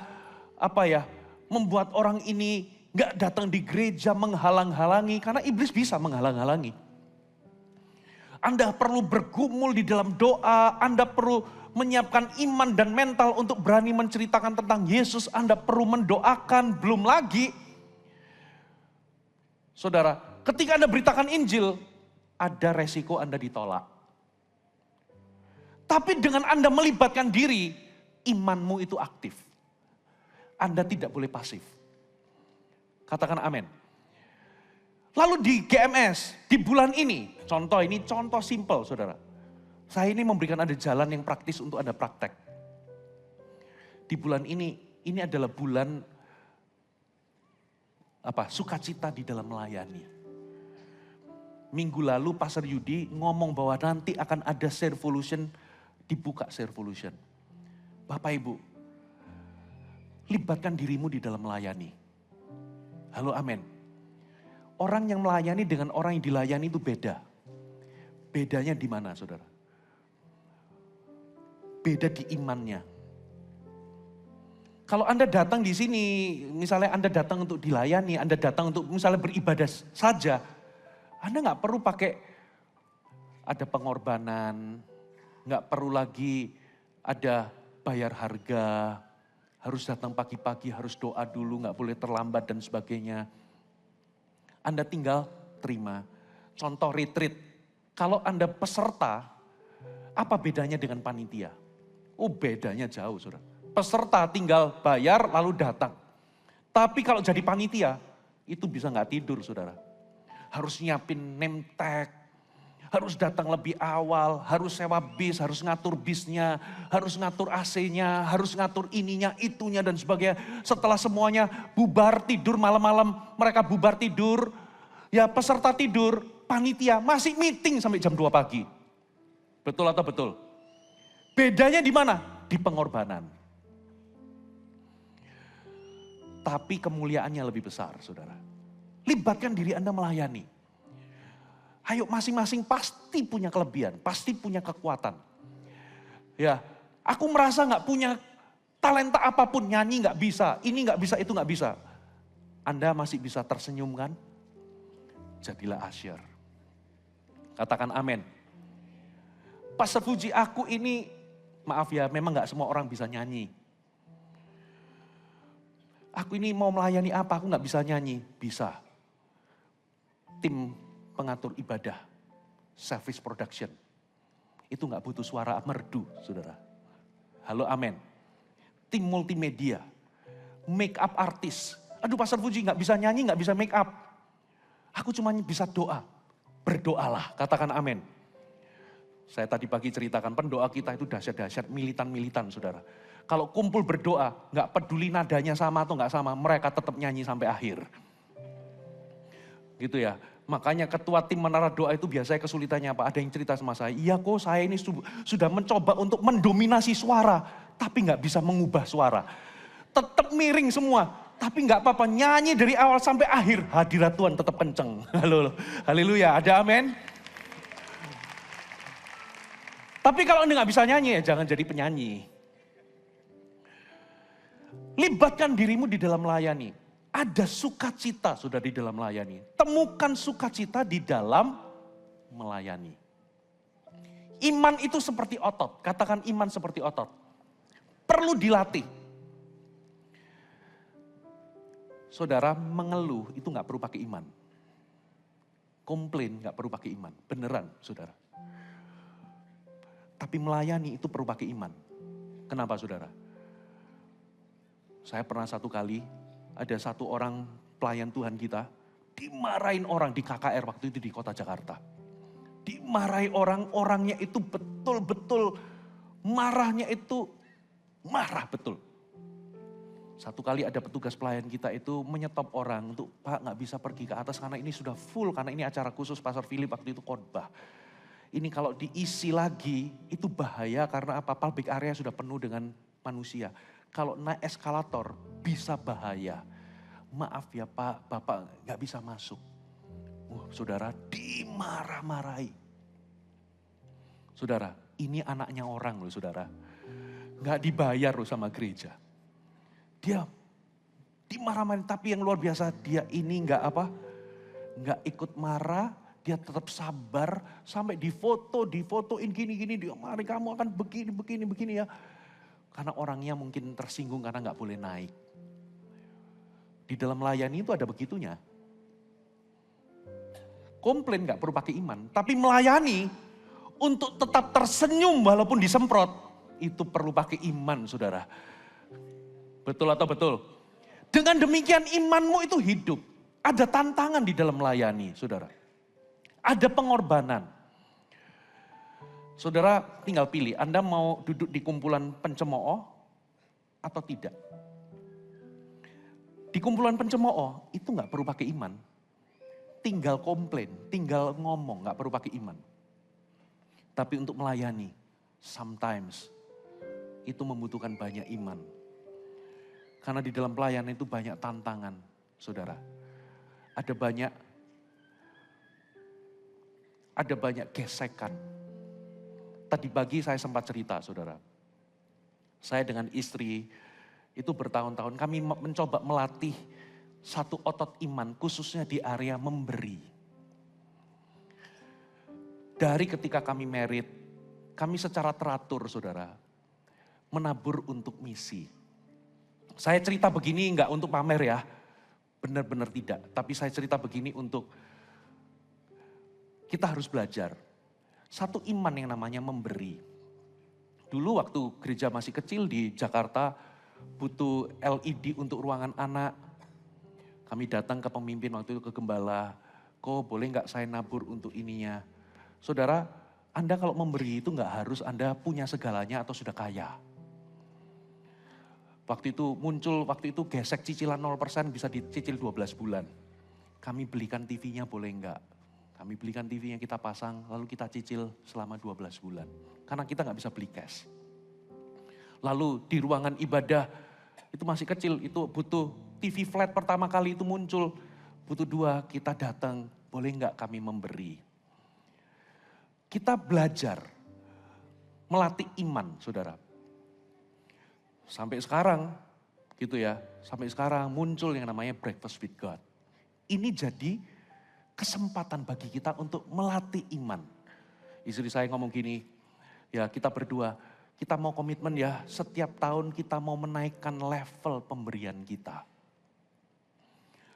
membuat orang ini gak datang di gereja menghalang-halangi, karena iblis bisa menghalang-halangi. Anda perlu bergumul di dalam doa, Anda perlu menyiapkan iman dan mental untuk berani menceritakan tentang Yesus, Anda perlu mendoakan, belum lagi. Saudara, ketika Anda beritakan Injil, ada resiko Anda ditolak. Tapi dengan Anda melibatkan diri, imanmu itu aktif. Anda tidak boleh pasif. Katakan amin. Lalu di GMS, di bulan ini contoh simple saudara. Saya ini memberikan Anda jalan yang praktis untuk Anda praktek. Di bulan ini adalah bulan sukacita di dalam melayani. Minggu lalu Pastor Yudi ngomong bahwa nanti akan ada Servolution, dibuka Servolution. Bapak Ibu, libatkan dirimu di dalam melayani. Halo amin. Orang yang melayani dengan orang yang dilayani itu beda. Bedanya di mana saudara? Beda di imannya. Kalau Anda datang di sini, misalnya Anda datang untuk dilayani, Anda datang untuk misalnya beribadah saja, Anda nggak perlu pakai ada pengorbanan, nggak perlu lagi ada bayar harga, harus datang pagi-pagi, harus doa dulu, nggak boleh terlambat dan sebagainya. Anda tinggal terima. Contoh retreat, kalau Anda peserta, apa bedanya dengan panitia? Oh bedanya jauh saudara. Peserta tinggal bayar lalu datang. Tapi kalau jadi panitia, itu bisa nggak tidur saudara. Harus nyiapin name tag, harus datang lebih awal, harus sewa bis, harus ngatur bisnya, harus ngatur AC-nya, harus ngatur ininya, itunya dan sebagainya. Setelah semuanya bubar tidur malam-malam, mereka bubar tidur, ya peserta tidur, panitia masih meeting sampai jam 2 pagi. Betul atau betul? Bedanya di mana? Di pengorbanan. Tapi kemuliaannya lebih besar, saudara. Libatkan diri Anda melayani. Ayo masing-masing pasti punya kelebihan, pasti punya kekuatan. Ya, aku merasa nggak punya talenta apapun, nyanyi nggak bisa, ini nggak bisa, itu nggak bisa. Anda masih bisa tersenyum kan? Jadilah asyir. Katakan amin. Pastor Fuji, aku ini, maaf ya, memang nggak semua orang bisa nyanyi. Aku ini mau melayani apa, aku nggak bisa nyanyi. Bisa. Tim pengatur ibadah, service production. Itu nggak butuh suara merdu, saudara. Halo, amin. Tim multimedia, make up artis. Aduh, Pastor Fuji nggak bisa nyanyi, nggak bisa make up. Aku cuma bisa doa. Berdoalah, katakan amin. Saya tadi pagi ceritakan pendoa kita itu dahsyat-dahsyat, militan-militan, saudara. Kalau kumpul berdoa, nggak peduli nadanya sama atau nggak sama, mereka tetap nyanyi sampai akhir. Gitu ya. Makanya ketua tim menara doa itu biasanya kesulitannya apa? Ada yang cerita sama saya, iya kok saya ini sudah mencoba untuk mendominasi suara, tapi nggak bisa mengubah suara. Tetap miring semua, tapi nggak apa-apa, nyanyi dari awal sampai akhir, hadirat Tuhan tetap kenceng. Halo, haleluya, ada amin. Tapi kalau Anda nggak bisa nyanyi, ya jangan jadi penyanyi. Libatkan dirimu di dalam melayani. Ada sukacita sudah di dalam melayani. Temukan sukacita di dalam melayani. Iman itu seperti otot. Katakan iman seperti otot. Perlu dilatih. Saudara, mengeluh itu nggak perlu pakai iman. Komplain nggak perlu pakai iman. Beneran, saudara. Tapi melayani itu perlu pakai iman. Kenapa, saudara? Saya pernah satu kali, ada satu orang pelayan Tuhan kita, dimarahin orang di KKR waktu itu di kota Jakarta. Dimarahi orang, orangnya itu betul-betul marahnya itu marah betul. Satu kali ada petugas pelayan kita itu menyetop orang untuk, Pak nggak bisa pergi ke atas karena ini sudah full, karena ini acara khusus Pastor Philip waktu itu khotbah. Ini kalau diisi lagi itu bahaya karena apa? Public area sudah penuh dengan manusia. Kalau naik eskalator bisa bahaya. Maaf ya Pak, Bapak gak bisa masuk. Saudara dimarah-marahi. Saudara, ini anaknya orang loh saudara. Gak dibayar loh sama gereja. Dia dimarah-marahi, tapi yang luar biasa dia ini gak ikut marah. Dia tetap sabar sampai difotoin gini-gini. Dia mari kamu akan begini ya. Karena orangnya mungkin tersinggung karena nggak boleh naik. Di dalam melayani itu ada begitunya. Komplain nggak perlu pakai iman. Tapi melayani untuk tetap tersenyum walaupun disemprot. Itu perlu pakai iman saudara. Betul atau betul? Dengan demikian imanmu itu hidup. Ada tantangan di dalam melayani saudara. Ada pengorbanan. Saudara tinggal pilih, Anda mau duduk di kumpulan pencemooh atau tidak. Di kumpulan pencemooh itu gak perlu pakai iman. Tinggal komplain, tinggal ngomong, gak perlu pakai iman. Tapi untuk melayani, sometimes itu membutuhkan banyak iman. Karena di dalam pelayanan itu banyak tantangan, saudara. Ada banyak gesekan. Tadi pagi saya sempat cerita saudara. Saya dengan istri itu bertahun-tahun kami mencoba melatih satu otot iman khususnya di area memberi. Dari ketika kami married, kami secara teratur saudara menabur untuk misi. Saya cerita begini enggak untuk pamer ya, benar-benar tidak. Tapi saya cerita begini untuk kita harus belajar. Satu iman yang namanya memberi. Dulu waktu gereja masih kecil di Jakarta butuh LED untuk ruangan anak. Kami datang ke pemimpin waktu itu, ke gembala, kok boleh nggak saya nabur untuk ininya? Saudara, Anda kalau memberi itu nggak harus Anda punya segalanya atau sudah kaya. Waktu itu gesek cicilan 0% bisa dicicil 12 bulan. Kami belikan TV-nya boleh enggak? Kami belikan TV yang kita pasang, lalu kita cicil selama 12 bulan. Karena kita nggak bisa beli cash. Lalu di ruangan ibadah, itu masih kecil, itu butuh TV flat pertama kali itu muncul. Butuh 2, kita datang, boleh enggak kami memberi? Kita belajar melatih iman, saudara. Sampai sekarang, gitu ya, sampai sekarang muncul yang namanya Breakfast with God. Ini jadi kesempatan bagi kita untuk melatih iman. Istri saya ngomong gini, ya kita berdua, kita mau komitmen ya, setiap tahun kita mau menaikkan level pemberian kita.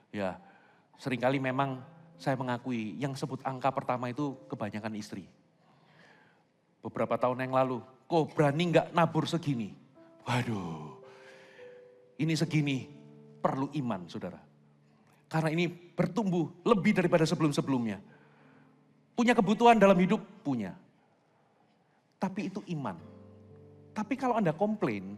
Ya, seringkali memang saya mengakui, yang sebut angka pertama itu kebanyakan istri. Beberapa tahun yang lalu, kok berani nggak nabur segini? Waduh, ini segini, perlu iman saudara. Karena ini bertumbuh lebih daripada sebelum-sebelumnya. Punya kebutuhan dalam hidup, punya. Tapi itu iman. Tapi kalau Anda komplain,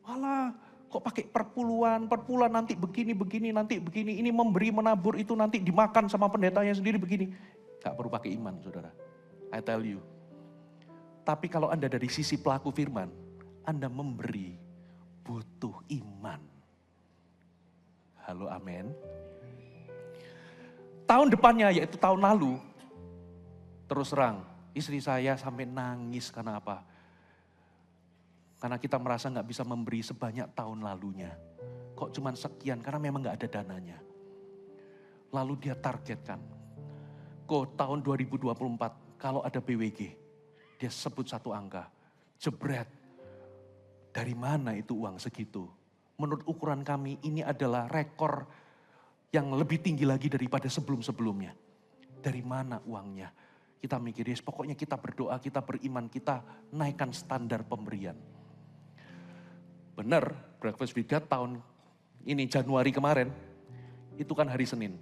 alah kok pakai perpuluhan nanti begini, nanti begini. Ini memberi, menabur itu nanti dimakan sama pendetanya sendiri begini. Gak perlu pakai iman saudara, I tell you. Tapi kalau Anda dari sisi pelaku firman, Anda memberi butuh iman. Halo, amin. Tahun depannya yaitu tahun lalu, terus terang istri saya sampai nangis karena apa? Karena kita merasa nggak bisa memberi sebanyak tahun lalunya. Kok cuman sekian karena memang nggak ada dananya. Lalu dia targetkan, kok tahun 2024 kalau ada BWG, dia sebut satu angka, jebret. Dari mana itu uang segitu? Menurut ukuran kami ini adalah rekor yang lebih tinggi lagi daripada sebelum-sebelumnya. Dari mana uangnya? Kita mikir, pokoknya kita berdoa, kita beriman, kita naikkan standar pemberian. Benar, Breakfast with God tahun ini Januari kemarin, itu kan hari Senin.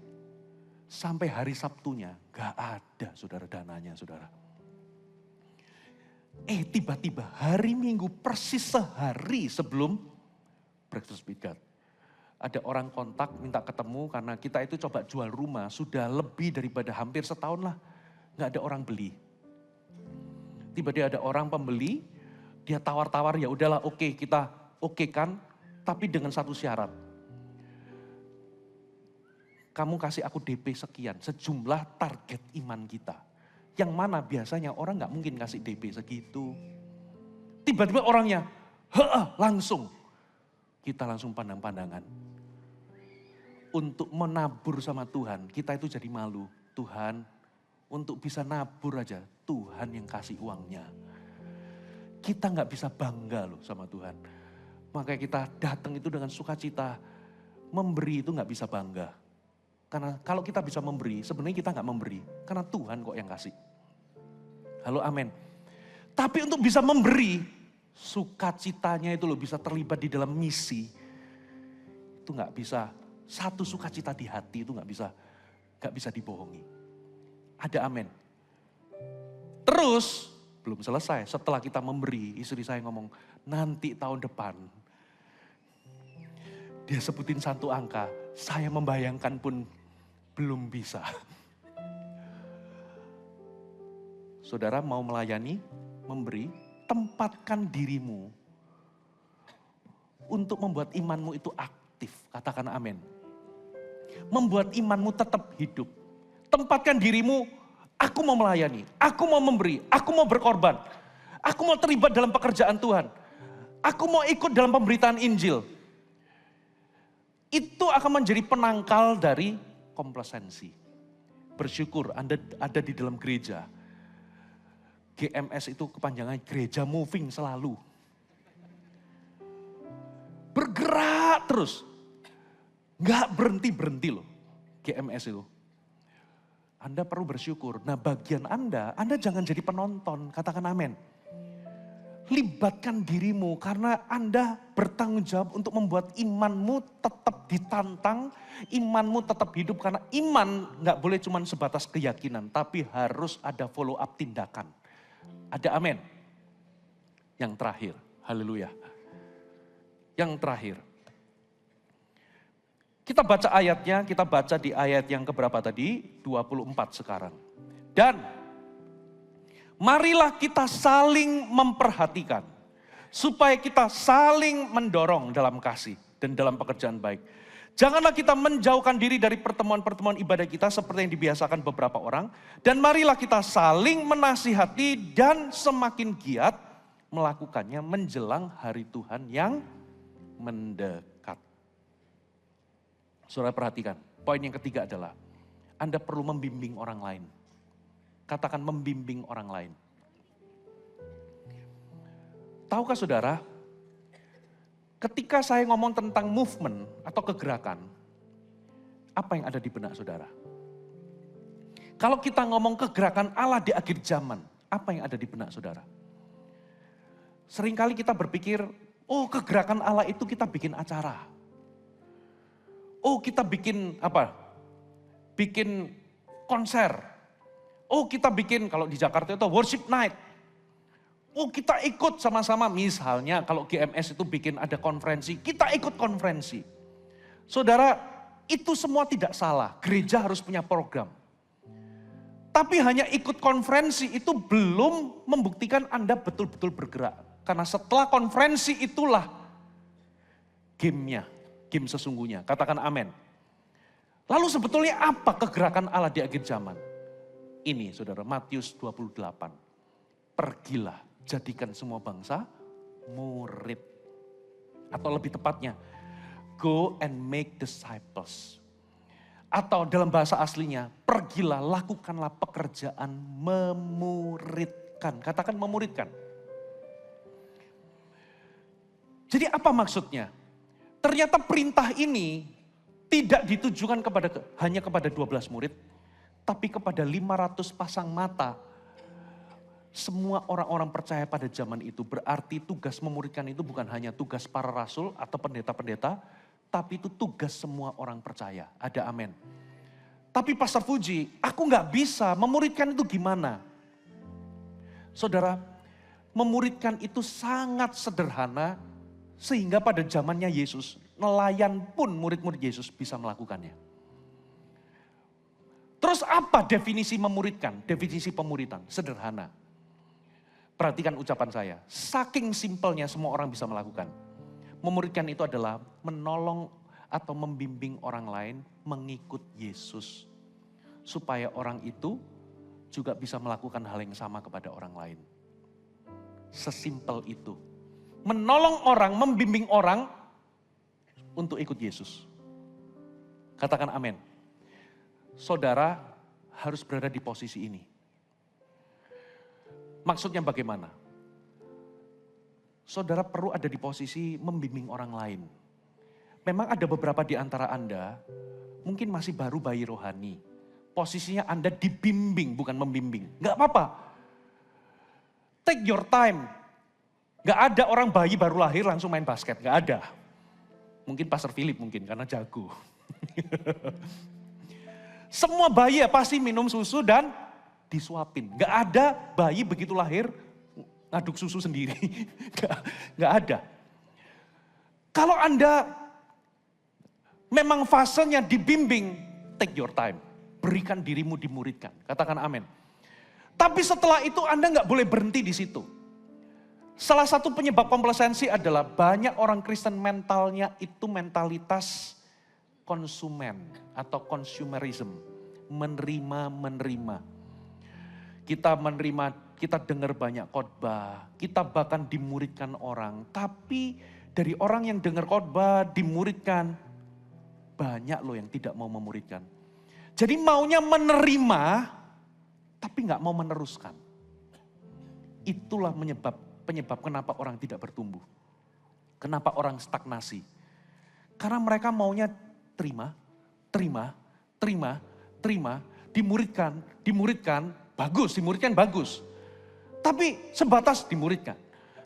Sampai hari Sabtunya gak ada saudara dananya saudara. Tiba-tiba hari Minggu persis sehari sebelum Breakfast with God. Ada orang kontak minta ketemu karena kita itu coba jual rumah sudah lebih daripada hampir setahun lah. Gak ada orang beli. Tiba-tiba ada orang pembeli, dia tawar-tawar ya udahlah oke kita okekan, tapi dengan satu syarat. Kamu kasih aku DP sekian, sejumlah target iman kita. Yang mana biasanya orang gak mungkin kasih DP segitu. Tiba-tiba orangnya, langsung. Kita langsung pandang-pandangan. Untuk menabur sama Tuhan, kita itu jadi malu. Tuhan, untuk bisa nabur aja, Tuhan yang kasih uangnya. Kita gak bisa bangga loh sama Tuhan. Makanya kita datang itu dengan sukacita. Memberi itu gak bisa bangga. Karena kalau kita bisa memberi, sebenarnya kita gak memberi. Karena Tuhan kok yang kasih. Halo, amin. Tapi untuk bisa memberi, sukacitanya itu loh bisa terlibat di dalam misi. Itu gak bisa, satu sukacita di hati itu gak bisa dibohongi. Ada amin. Terus, belum selesai, setelah kita memberi, istri saya ngomong, nanti tahun depan. Dia sebutin satu angka, saya membayangkan pun belum bisa. Saudara mau melayani, memberi, tempatkan dirimu untuk membuat imanmu itu aktif. Katakan amin. Membuat imanmu tetap hidup. Tempatkan dirimu, aku mau melayani, aku mau memberi, aku mau berkorban. Aku mau terlibat dalam pekerjaan Tuhan. Aku mau ikut dalam pemberitaan Injil. Itu akan menjadi penangkal dari komplasensi. Bersyukur Anda ada di dalam gereja. GMS itu kepanjangan gereja moving selalu. Bergerak terus. Gak berhenti-berhenti loh GMS itu. Anda perlu bersyukur. Nah bagian Anda jangan jadi penonton. Katakan amin. Libatkan dirimu karena Anda bertanggung jawab untuk membuat imanmu tetap ditantang, imanmu tetap hidup karena iman nggak boleh cuma sebatas keyakinan, tapi harus ada follow up tindakan. Ada amin. Yang terakhir, haleluya. Yang terakhir. Kita baca ayatnya, kita baca di ayat yang keberapa tadi? 24 sekarang. Dan marilah kita saling memperhatikan, supaya kita saling mendorong dalam kasih dan dalam pekerjaan baik. Janganlah kita menjauhkan diri dari pertemuan-pertemuan ibadah kita seperti yang dibiasakan beberapa orang. Dan marilah kita saling menasihati dan semakin giat melakukannya menjelang hari Tuhan yang mendekat. Saudara perhatikan, poin yang ketiga adalah Anda perlu membimbing orang lain. Katakan membimbing orang lain. Tahukah saudara, ketika saya ngomong tentang movement atau kegerakan, apa yang ada di benak saudara? Kalau kita ngomong kegerakan Allah di akhir zaman, apa yang ada di benak saudara? Seringkali kita berpikir, oh kegerakan Allah itu kita bikin acara. Oh kita bikin apa? Bikin konser. Oh kita bikin, kalau di Jakarta itu worship night. Oh kita ikut sama-sama, misalnya kalau GMS itu bikin ada konferensi, kita ikut konferensi. Saudara, itu semua tidak salah, gereja harus punya program. Tapi hanya ikut konferensi itu belum membuktikan Anda betul-betul bergerak. Karena setelah konferensi itulah game-nya, game sesungguhnya. Katakan amin. Lalu sebetulnya apa kegerakan Allah di akhir zaman? Ini saudara, Matius 28. Pergilah, jadikan semua bangsa murid. Atau lebih tepatnya, go and make disciples. Atau dalam bahasa aslinya, pergilah, lakukanlah pekerjaan memuridkan. Katakan memuridkan. Jadi apa maksudnya? Ternyata perintah ini tidak ditujukan hanya kepada 12 murid, tapi kepada 500 pasang mata. Semua orang-orang percaya pada zaman itu, berarti tugas memuridkan itu bukan hanya tugas para rasul atau pendeta-pendeta, tapi itu tugas semua orang percaya. Ada amin. Tapi Pastor Fuji, aku gak bisa, memuridkan itu gimana? Saudara, memuridkan itu sangat sederhana, sehingga pada zamannya Yesus, nelayan pun murid-murid Yesus bisa melakukannya. Terus apa definisi memuridkan? Definisi pemuridan, sederhana. Perhatikan ucapan saya, saking simpelnya semua orang bisa melakukan. Memuridkan itu adalah menolong atau membimbing orang lain mengikut Yesus. Supaya orang itu juga bisa melakukan hal yang sama kepada orang lain. Sesimpel itu. Menolong orang, membimbing orang untuk ikut Yesus. Katakan amin. Saudara harus berada di posisi ini. Maksudnya bagaimana? Saudara perlu ada di posisi membimbing orang lain. Memang ada beberapa di antara Anda, mungkin masih baru bayi rohani. Posisinya Anda dibimbing, bukan membimbing. Gak apa-apa. Take your time. Gak ada orang bayi baru lahir langsung main basket, gak ada. Mungkin Pastor Philip mungkin, karena jago. Semua bayi ya pasti minum susu dan disuapin. Gak ada bayi begitu lahir ngaduk susu sendiri. Gak ada. Kalau Anda memang fasenya dibimbing, take your time. Berikan dirimu dimuridkan. Katakan amin. Tapi setelah itu Anda gak boleh berhenti di situ. Salah satu penyebab komplasensi adalah banyak orang Kristen mentalnya itu mentalitas konsumen atau consumerism. Menerima. Kita menerima, kita dengar banyak khotbah, kita bahkan dimuridkan orang. Tapi dari orang yang dengar khotbah, dimuridkan, banyak loh yang tidak mau memuridkan. Jadi maunya menerima, tapi gak mau meneruskan. Itulah penyebab kenapa orang tidak bertumbuh. Kenapa orang stagnasi. Karena mereka maunya terima, dimuridkan, bagus, dimuridkan bagus. Tapi sebatas dimuridkan.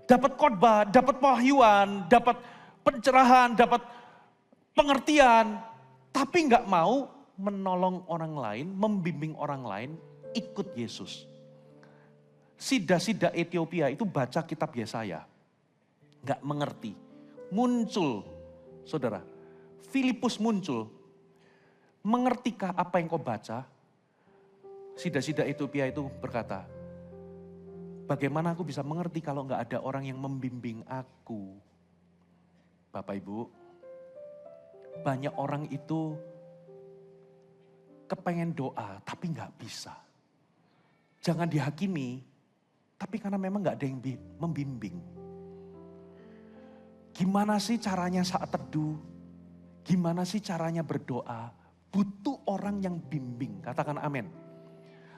dapat khotbah, dapat wahyuan, dapat pencerahan, dapat pengertian, tapi nggak mau menolong orang lain, membimbing orang lain ikut Yesus. Sida-sida Ethiopia itu baca kitab Yesaya, nggak mengerti. Muncul, saudara, Filipus muncul, mengertikah apa yang kau baca? Sida-sida Ethiopia itu berkata, bagaimana aku bisa mengerti kalau nggak ada orang yang membimbing aku? Bapak Ibu, banyak orang itu kepengen doa tapi nggak bisa. Jangan dihakimi, tapi karena memang nggak ada yang membimbing. Gimana sih caranya saat teduh? Gimana sih caranya berdoa? Butuh orang yang bimbing, katakan amin.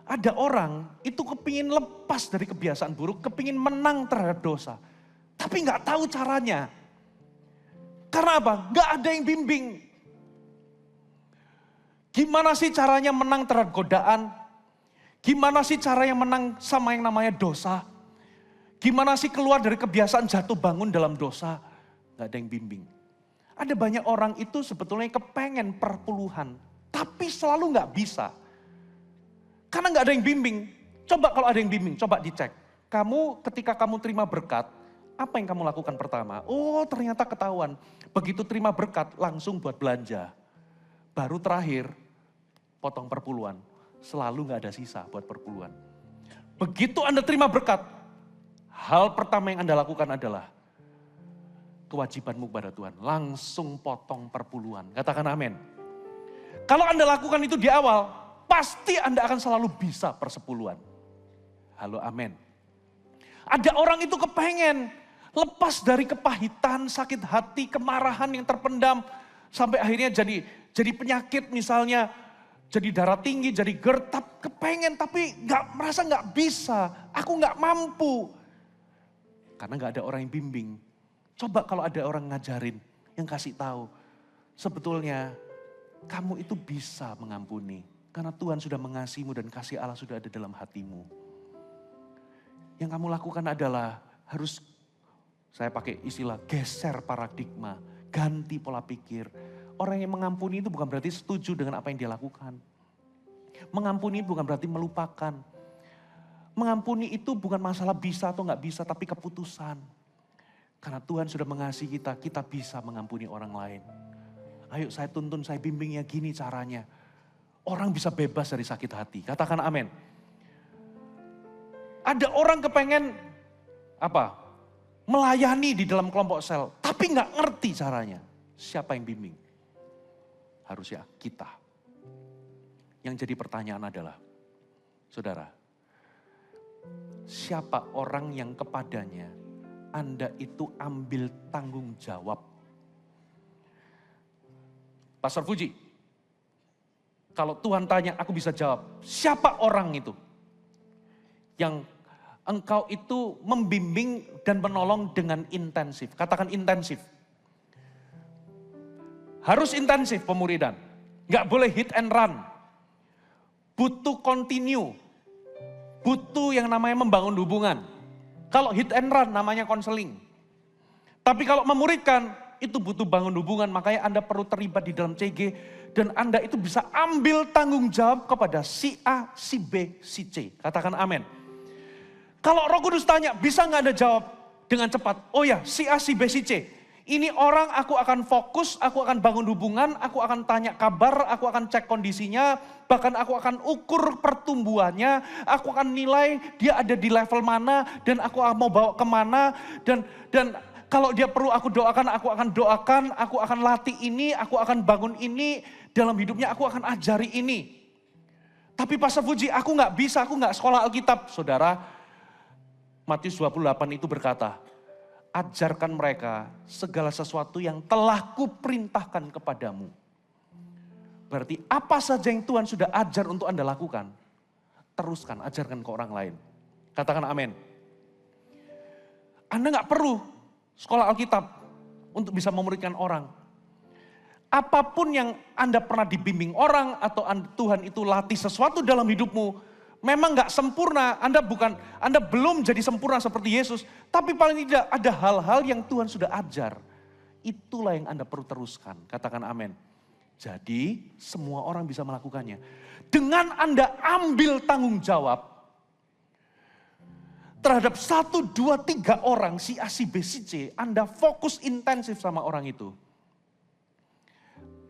Ada orang itu kepingin lepas dari kebiasaan buruk, kepingin menang terhadap dosa. Tapi nggak tahu caranya. Karena apa? Nggak ada yang bimbing. Gimana sih caranya menang terhadap godaan? Gimana sih caranya menang sama yang namanya dosa? Gimana sih keluar dari kebiasaan jatuh bangun dalam dosa? Nggak ada yang bimbing. Ada banyak orang itu sebetulnya kepengen perpuluhan, tapi selalu nggak bisa. Karena nggak ada yang bimbing. Coba kalau ada yang bimbing, coba dicek. Kamu ketika kamu terima berkat, apa yang kamu lakukan pertama? Oh ternyata ketahuan. Begitu terima berkat langsung buat belanja. Baru terakhir potong perpuluhan. Selalu nggak ada sisa buat perpuluhan. Begitu Anda terima berkat, hal pertama yang Anda lakukan adalah kewajibanmu kepada Tuhan. Langsung potong perpuluhan. Katakan amin. Kalau Anda lakukan itu di awal, pasti Anda akan selalu bisa persepuluhan. Halo amin. Ada orang itu kepengen lepas dari kepahitan, sakit hati, kemarahan yang terpendam. Sampai akhirnya jadi penyakit misalnya, jadi darah tinggi, jadi GERD, kepengen tapi merasa nggak bisa, aku nggak mampu. Karena nggak ada orang yang bimbing. Coba kalau ada orang ngajarin, yang kasih tahu, sebetulnya kamu itu bisa mengampuni. Karena Tuhan sudah mengasihimu dan kasih Allah sudah ada dalam hatimu. Yang kamu lakukan adalah harus, saya pakai istilah geser paradigma, ganti pola pikir. Orang yang mengampuni itu bukan berarti setuju dengan apa yang dia lakukan. Mengampuni bukan berarti melupakan. Mengampuni itu bukan masalah bisa atau nggak bisa, tapi keputusan. Karena Tuhan sudah mengasihi kita, kita bisa mengampuni orang lain. Ayo saya tuntun, saya bimbingnya gini caranya. Orang bisa bebas dari sakit hati. Katakan amin. Ada orang kepengen melayani di dalam kelompok sel, tapi nggak ngerti caranya. Siapa yang bimbing? Harusnya kita. Yang jadi pertanyaan adalah, saudara, siapa orang yang kepadanya Anda itu ambil tanggung jawab? Pastor Fuji, kalau Tuhan tanya, aku bisa jawab. Siapa orang itu? Yang engkau itu membimbing dan menolong dengan intensif. Katakan intensif. Harus intensif pemuridan. Gak boleh hit and run. Butuh continue. Butuh yang namanya membangun hubungan. Kalau hit and run namanya konseling. Tapi kalau memuridkan, itu butuh bangun hubungan. Makanya Anda perlu terlibat di dalam CG. Dan Anda itu bisa ambil tanggung jawab kepada si A, si B, si C. Katakan amin. Kalau Roh Kudus tanya, bisa nggak Anda jawab dengan cepat? Oh ya, si A, si B, si C. Ini orang aku akan fokus, aku akan bangun hubungan, aku akan tanya kabar, aku akan cek kondisinya, bahkan aku akan ukur pertumbuhannya, aku akan nilai dia ada di level mana, dan aku mau bawa kemana, dan kalau dia perlu aku doakan, aku akan latih ini, aku akan bangun ini, dalam hidupnya aku akan ajari ini. Tapi Pastor Fuji, aku nggak bisa, aku nggak sekolah Alkitab. Saudara, Matius 28 itu berkata, ajarkan mereka segala sesuatu yang telah kuperintahkan kepadamu. Berarti apa saja yang Tuhan sudah ajar untuk Anda lakukan, teruskan, ajarkan ke orang lain. Katakan amin. Anda nggak perlu sekolah Alkitab untuk bisa memuridkan orang. Apapun yang Anda pernah dibimbing orang atau Tuhan itu latih sesuatu dalam hidupmu, Memang nggak sempurna, Anda belum jadi sempurna seperti Yesus, tapi paling tidak ada hal-hal yang Tuhan sudah ajar. Itulah yang Anda perlu teruskan, katakan amin. Jadi semua orang bisa melakukannya. Dengan Anda ambil tanggung jawab terhadap 1, 2, 3 orang, si A, si B, si C, Anda fokus intensif sama orang itu.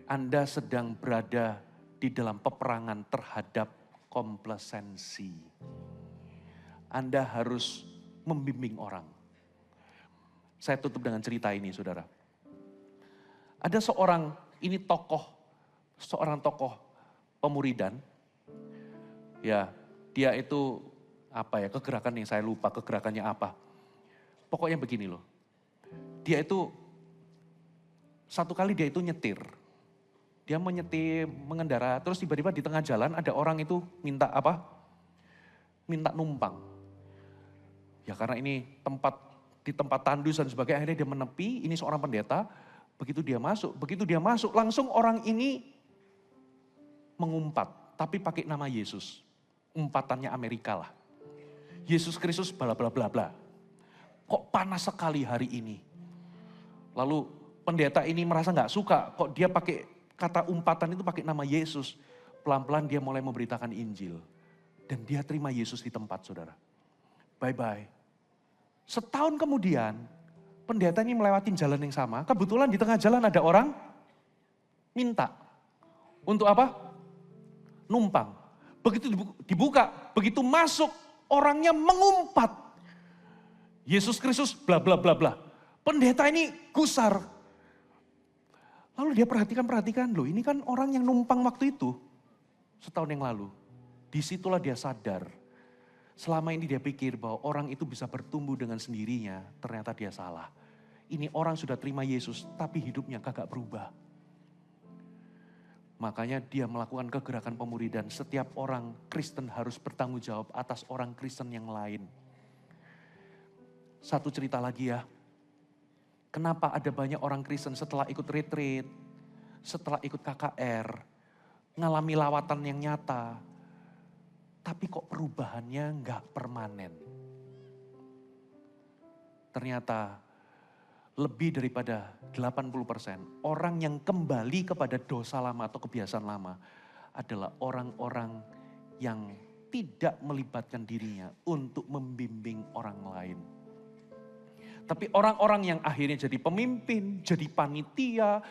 Anda sedang berada di dalam peperangan terhadap komplasensi. Anda harus membimbing orang. Saya tutup dengan cerita ini, saudara. Ada seorang tokoh pemuridan. Ya, dia itu kegerakan yang saya lupa, kegerakannya apa. Pokoknya begini loh. Dia itu, satu kali dia itu nyetir. Dia mengendara, terus tiba-tiba di tengah jalan ada orang itu minta numpang. Ya karena ini di tempat tandus dan sebagainya, akhirnya dia menepi, ini seorang pendeta. Begitu dia masuk, langsung orang ini mengumpat. Tapi pakai nama Yesus. Umpatannya Amerika lah. Yesus Kristus bla bla bla bla. Kok panas sekali hari ini. Lalu pendeta ini merasa gak suka, kok dia pakai kata umpatan itu pakai nama Yesus. Pelan-pelan dia mulai memberitakan Injil. Dan dia terima Yesus di tempat, saudara. Bye-bye. Setahun kemudian, pendeta ini melewati jalan yang sama. Kebetulan di tengah jalan ada orang minta. Untuk apa? Numpang. Begitu dibuka, begitu masuk, orangnya mengumpat. Yesus Kristus bla bla bla bla. Pendeta ini gusar. Lalu dia perhatikan, loh ini kan orang yang numpang waktu itu. Setahun yang lalu. Disitulah dia sadar. Selama ini dia pikir bahwa orang itu bisa bertumbuh dengan sendirinya. Ternyata dia salah. Ini orang sudah terima Yesus tapi hidupnya kagak berubah. Makanya dia melakukan kegerakan pemuridan. Setiap orang Kristen harus bertanggung jawab atas orang Kristen yang lain. Satu cerita lagi ya. Kenapa ada banyak orang Kristen setelah ikut retreat, setelah ikut KKR, ngalami lawatan yang nyata, tapi kok perubahannya nggak permanen. Ternyata lebih daripada 80% orang yang kembali kepada dosa lama atau kebiasaan lama adalah orang-orang yang tidak melibatkan dirinya untuk membimbing orang lain. Tapi orang-orang yang akhirnya jadi pemimpin, jadi panitia,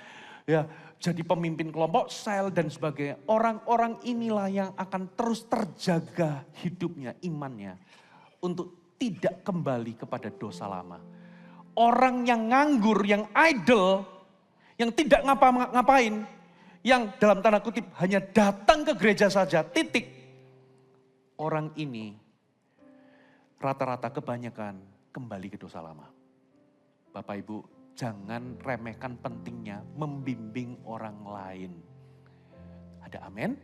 ya, jadi pemimpin kelompok sel dan sebagainya. Orang-orang inilah yang akan terus terjaga hidupnya, imannya. Untuk tidak kembali kepada dosa lama. Orang yang nganggur, yang idle, yang tidak ngapa-ngapain, yang dalam tanda kutip hanya datang ke gereja saja, titik. Orang ini rata-rata kebanyakan kembali ke dosa lama. Bapak Ibu, jangan remehkan pentingnya membimbing orang lain. Ada amin?